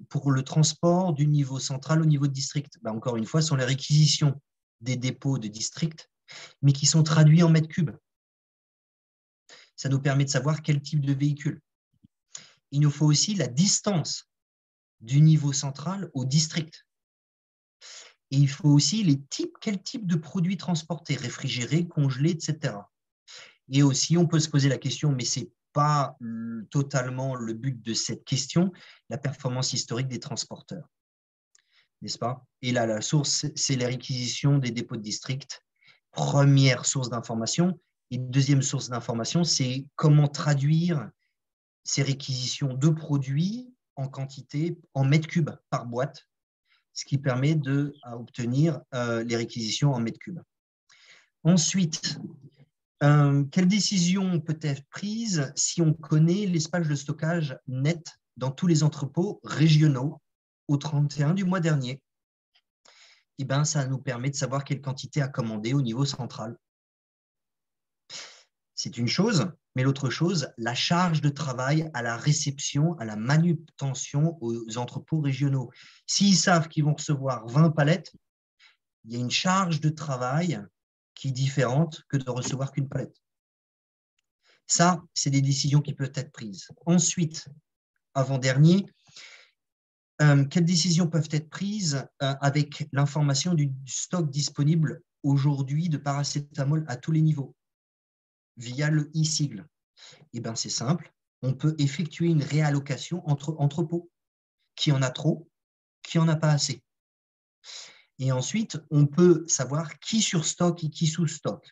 Pour le transport du niveau central au niveau de district, encore une fois, ce sont les réquisitions des dépôts de district, mais qui sont traduits en mètres cubes. Ça nous permet de savoir quel type de véhicule. Il nous faut aussi la distance du niveau central au district. Et il faut aussi quel type de produits transportés, réfrigérés, congelés, etc. Et aussi, on peut se poser la question, mais ce n'est pas totalement le but de cette question, la performance historique des transporteurs. N'est-ce pas? Et là, la source, c'est les réquisitions des dépôts de district, première source d'information. Et deuxième source d'information, c'est comment traduire ces réquisitions de produits en quantité, en mètres cubes par boîte, ce qui permet d'obtenir les réquisitions en mètres cubes. Ensuite, quelle décision peut être prise si on connaît l'espace de stockage net dans tous les entrepôts régionaux au 31 du mois dernier? Ça nous permet de savoir quelle quantité à commander au niveau central. C'est une chose, mais l'autre chose, la charge de travail à la réception, à la manutention aux entrepôts régionaux. S'ils savent qu'ils vont recevoir 20 palettes, il y a une charge de travail qui est différente que de recevoir qu'une palette. Ça, c'est des décisions qui peuvent être prises. Ensuite, avant-dernier, quelles décisions peuvent être prises avec l'information du stock disponible aujourd'hui de paracétamol à tous les niveaux via le e-sigle? C'est simple, on peut effectuer une réallocation entre entrepôts. Qui en a trop, qui en a pas assez. Et ensuite, on peut savoir qui surstocke et qui sous-stocke,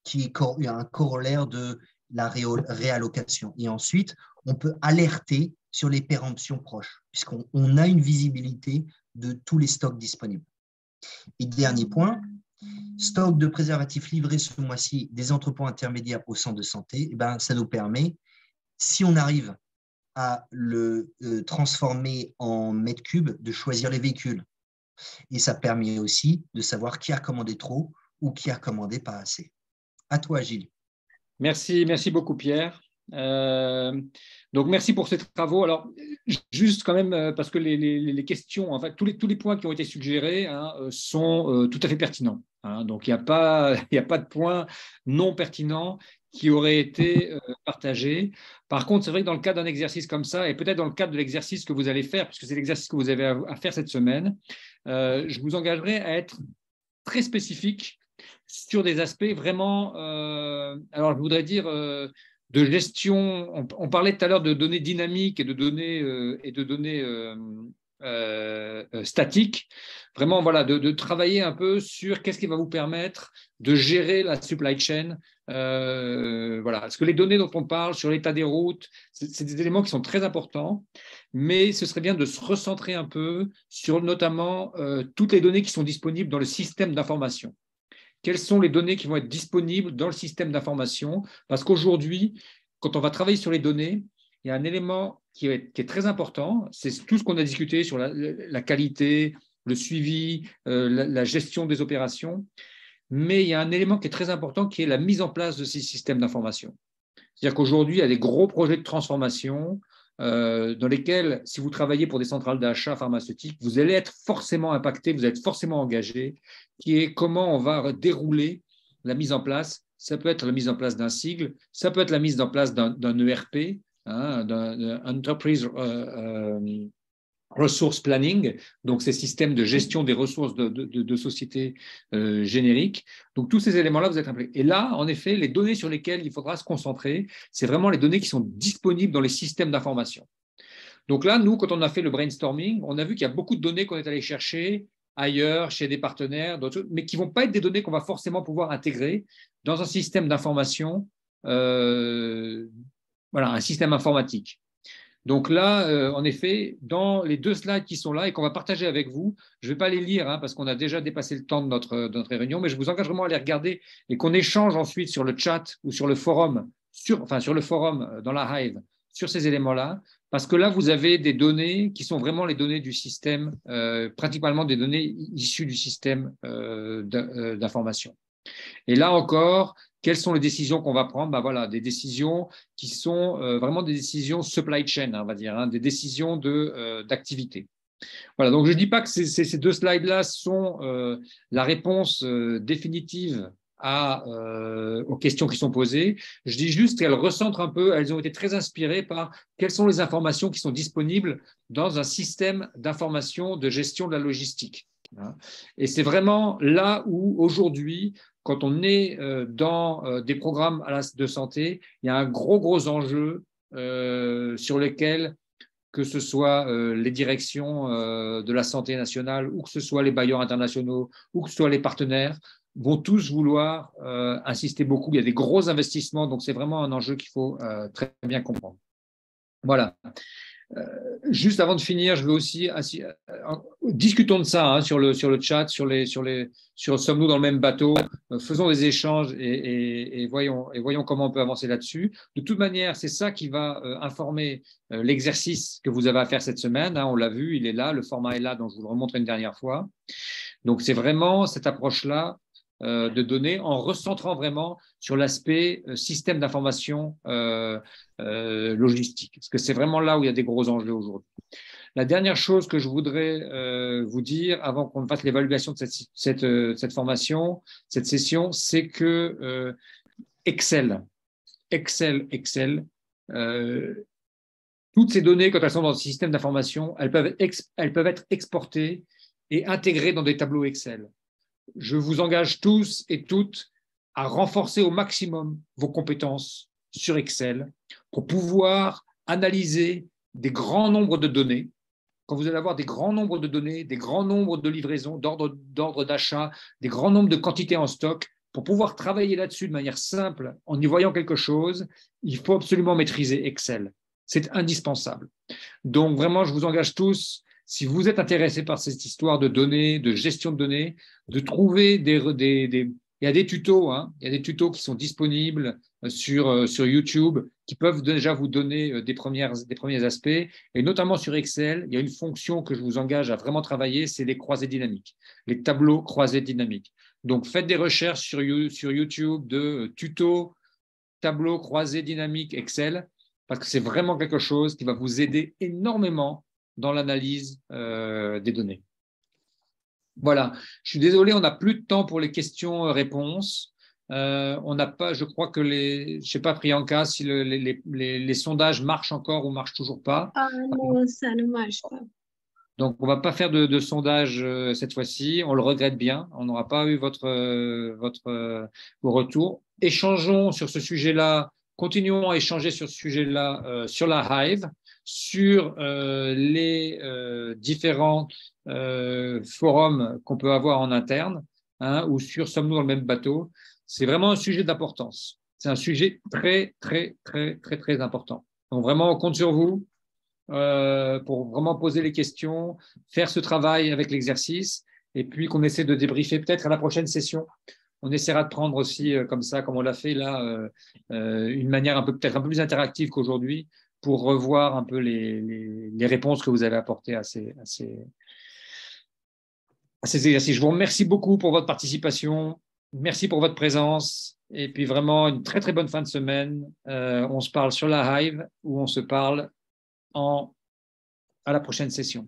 qui est un corollaire de la réallocation. Et ensuite, on peut alerter sur les péremptions proches, puisqu'on a une visibilité de tous les stocks disponibles. Et dernier point, stock de préservatifs livrés ce mois-ci des entrepôts intermédiaires au centre de santé, ça nous permet, si on arrive à le transformer en mètres cubes, de choisir les véhicules. Et ça permet aussi de savoir qui a commandé trop ou qui a commandé pas assez. À toi, Gilles. Merci beaucoup, Pierre. Donc, merci pour ces travaux. Alors, juste quand même, parce que les questions, en fait, tous les points qui ont été suggérés sont tout à fait pertinents. Donc, il n'y a pas de point non pertinent qui aurait été partagé. Par contre, c'est vrai que dans le cadre d'un exercice comme ça, et peut-être dans le cadre de l'exercice que vous allez faire, puisque c'est l'exercice que vous avez à faire cette semaine, je vous engagerai à être très spécifique sur des aspects vraiment, alors je voudrais dire, de gestion. On parlait tout à l'heure de données dynamiques et de données statiques. Vraiment, voilà, de travailler un peu sur qu'est-ce qui va vous permettre de gérer la supply chain. Voilà. Parce que les données dont on parle sur l'état des routes, c'est des éléments qui sont très importants, mais ce serait bien de se recentrer un peu sur notamment toutes les données qui sont disponibles dans le système d'information. Quelles sont les données qui vont être disponibles dans le système d'information? Parce qu'aujourd'hui, quand on va travailler sur les données, il y a un élément qui est très important, c'est tout ce qu'on a discuté sur la qualité, le suivi, la gestion des opérations, mais il y a un élément qui est très important qui est la mise en place de ces systèmes d'information. C'est-à-dire qu'aujourd'hui, il y a des gros projets de transformation dans lesquels, si vous travaillez pour des centrales d'achat pharmaceutiques, vous allez être forcément impacté, vous êtes forcément engagé, qui est comment on va dérouler la mise en place. Ça peut être la mise en place d'un sigle, ça peut être la mise en place d'un ERP, d'un Enterprise Resource Planning, donc ces systèmes de gestion des ressources de sociétés génériques. Donc tous ces éléments-là, vous êtes impliqués. Et là, en effet, les données sur lesquelles il faudra se concentrer, c'est vraiment les données qui sont disponibles dans les systèmes d'information. Donc là, nous, quand on a fait le brainstorming, on a vu qu'il y a beaucoup de données qu'on est allé chercher ailleurs, chez des partenaires, mais qui ne vont pas être des données qu'on va forcément pouvoir intégrer dans un système d'information, voilà, un système informatique. Donc là, en effet, dans les 2 slides qui sont là et qu'on va partager avec vous, je ne vais pas les lire parce qu'on a déjà dépassé le temps de notre réunion, mais je vous engage vraiment à les regarder et qu'on échange ensuite sur le chat ou sur le forum, sur le forum dans la Hive, sur ces éléments-là, parce que là, vous avez des données qui sont vraiment les données du système, pratiquement des données issues du système d'information. Et là encore, quelles sont les décisions qu'on va prendre? Ben voilà, des décisions qui sont vraiment des décisions supply chain, on va dire, des décisions d'activité. Voilà, donc je ne dis pas que ces 2 slides-là sont la réponse définitive aux questions qui sont posées. Je dis juste qu'elles recentrent un peu, elles ont été très inspirées par quelles sont les informations qui sont disponibles dans un système d'information de gestion de la logistique. Et c'est vraiment là où, aujourd'hui, quand on est dans des programmes de santé, il y a un gros enjeu sur lesquels, que ce soit les directions de la santé nationale, ou que ce soit les bailleurs internationaux, ou que ce soit les partenaires, vont tous vouloir insister beaucoup. Il y a des gros investissements, donc c'est vraiment un enjeu qu'il faut très bien comprendre. Voilà. Juste avant de finir, je veux aussi discutons de ça sur le chat, sur sommes-nous dans le même bateau, faisons des échanges et voyons comment on peut avancer là-dessus. De toute manière, c'est ça qui va informer l'exercice que vous avez à faire cette semaine. On l'a vu, il est là, le format est là, donc je vous le remontre une dernière fois. Donc c'est vraiment cette approche-là de données en recentrant vraiment sur l'aspect système d'information logistique, parce que c'est vraiment là où il y a des gros enjeux aujourd'hui. La dernière chose que je voudrais vous dire avant qu'on fasse l'évaluation de cette formation, cette session, c'est que Excel, toutes ces données, quand elles sont dans le système d'information, elles peuvent être exportées et intégrées dans des tableaux Excel. Je vous engage tous et toutes à renforcer au maximum vos compétences sur Excel pour pouvoir analyser des grands nombres de données. Quand vous allez avoir des grands nombres de données, des grands nombres de livraisons, d'ordre d'achat, des grands nombres de quantités en stock, pour pouvoir travailler là-dessus de manière simple, en y voyant quelque chose, il faut absolument maîtriser Excel. C'est indispensable. Donc vraiment, je vous engage tous, si vous êtes intéressés par cette histoire de données, de gestion de données, de trouver il y a des tutos, il y a des tutos qui sont disponibles sur YouTube qui peuvent déjà vous donner des premiers aspects. Et notamment sur Excel, il y a une fonction que je vous engage à vraiment travailler, c'est les croisées dynamiques, les tableaux croisés dynamiques. Donc, faites des recherches sur YouTube de tutos, tableaux croisés dynamiques Excel, parce que c'est vraiment quelque chose qui va vous aider énormément dans l'analyse des données. Voilà, je suis désolé, on n'a plus de temps pour les questions-réponses. On n'a pas, je crois que je ne sais pas, Priyanka, si les sondages marchent encore ou ne marchent toujours pas. Non, ça ne marche pas. Donc, on ne va pas faire de sondage cette fois-ci. On le regrette bien. On n'aura pas eu vos retours. Échangeons sur ce sujet-là. Continuons à échanger sur ce sujet-là sur la Hive, sur les différents forums qu'on peut avoir en interne, ou sur sommes-nous dans le même bateau. C'est vraiment un sujet d'importance. C'est un sujet très, très, très, très, très important. Donc, vraiment, on compte sur vous pour vraiment poser les questions, faire ce travail avec l'exercice, et puis qu'on essaie de débriefer peut-être à la prochaine session. On essaiera de prendre aussi, comme ça, comme on l'a fait là, une manière peut-être un peu plus interactive qu'aujourd'hui, pour revoir un peu les réponses que vous avez apportées à ces exercices. Je vous remercie beaucoup pour votre participation. Merci pour votre présence. Et puis vraiment, une très, très bonne fin de semaine. On se parle sur la Hive ou on se parle à la prochaine session.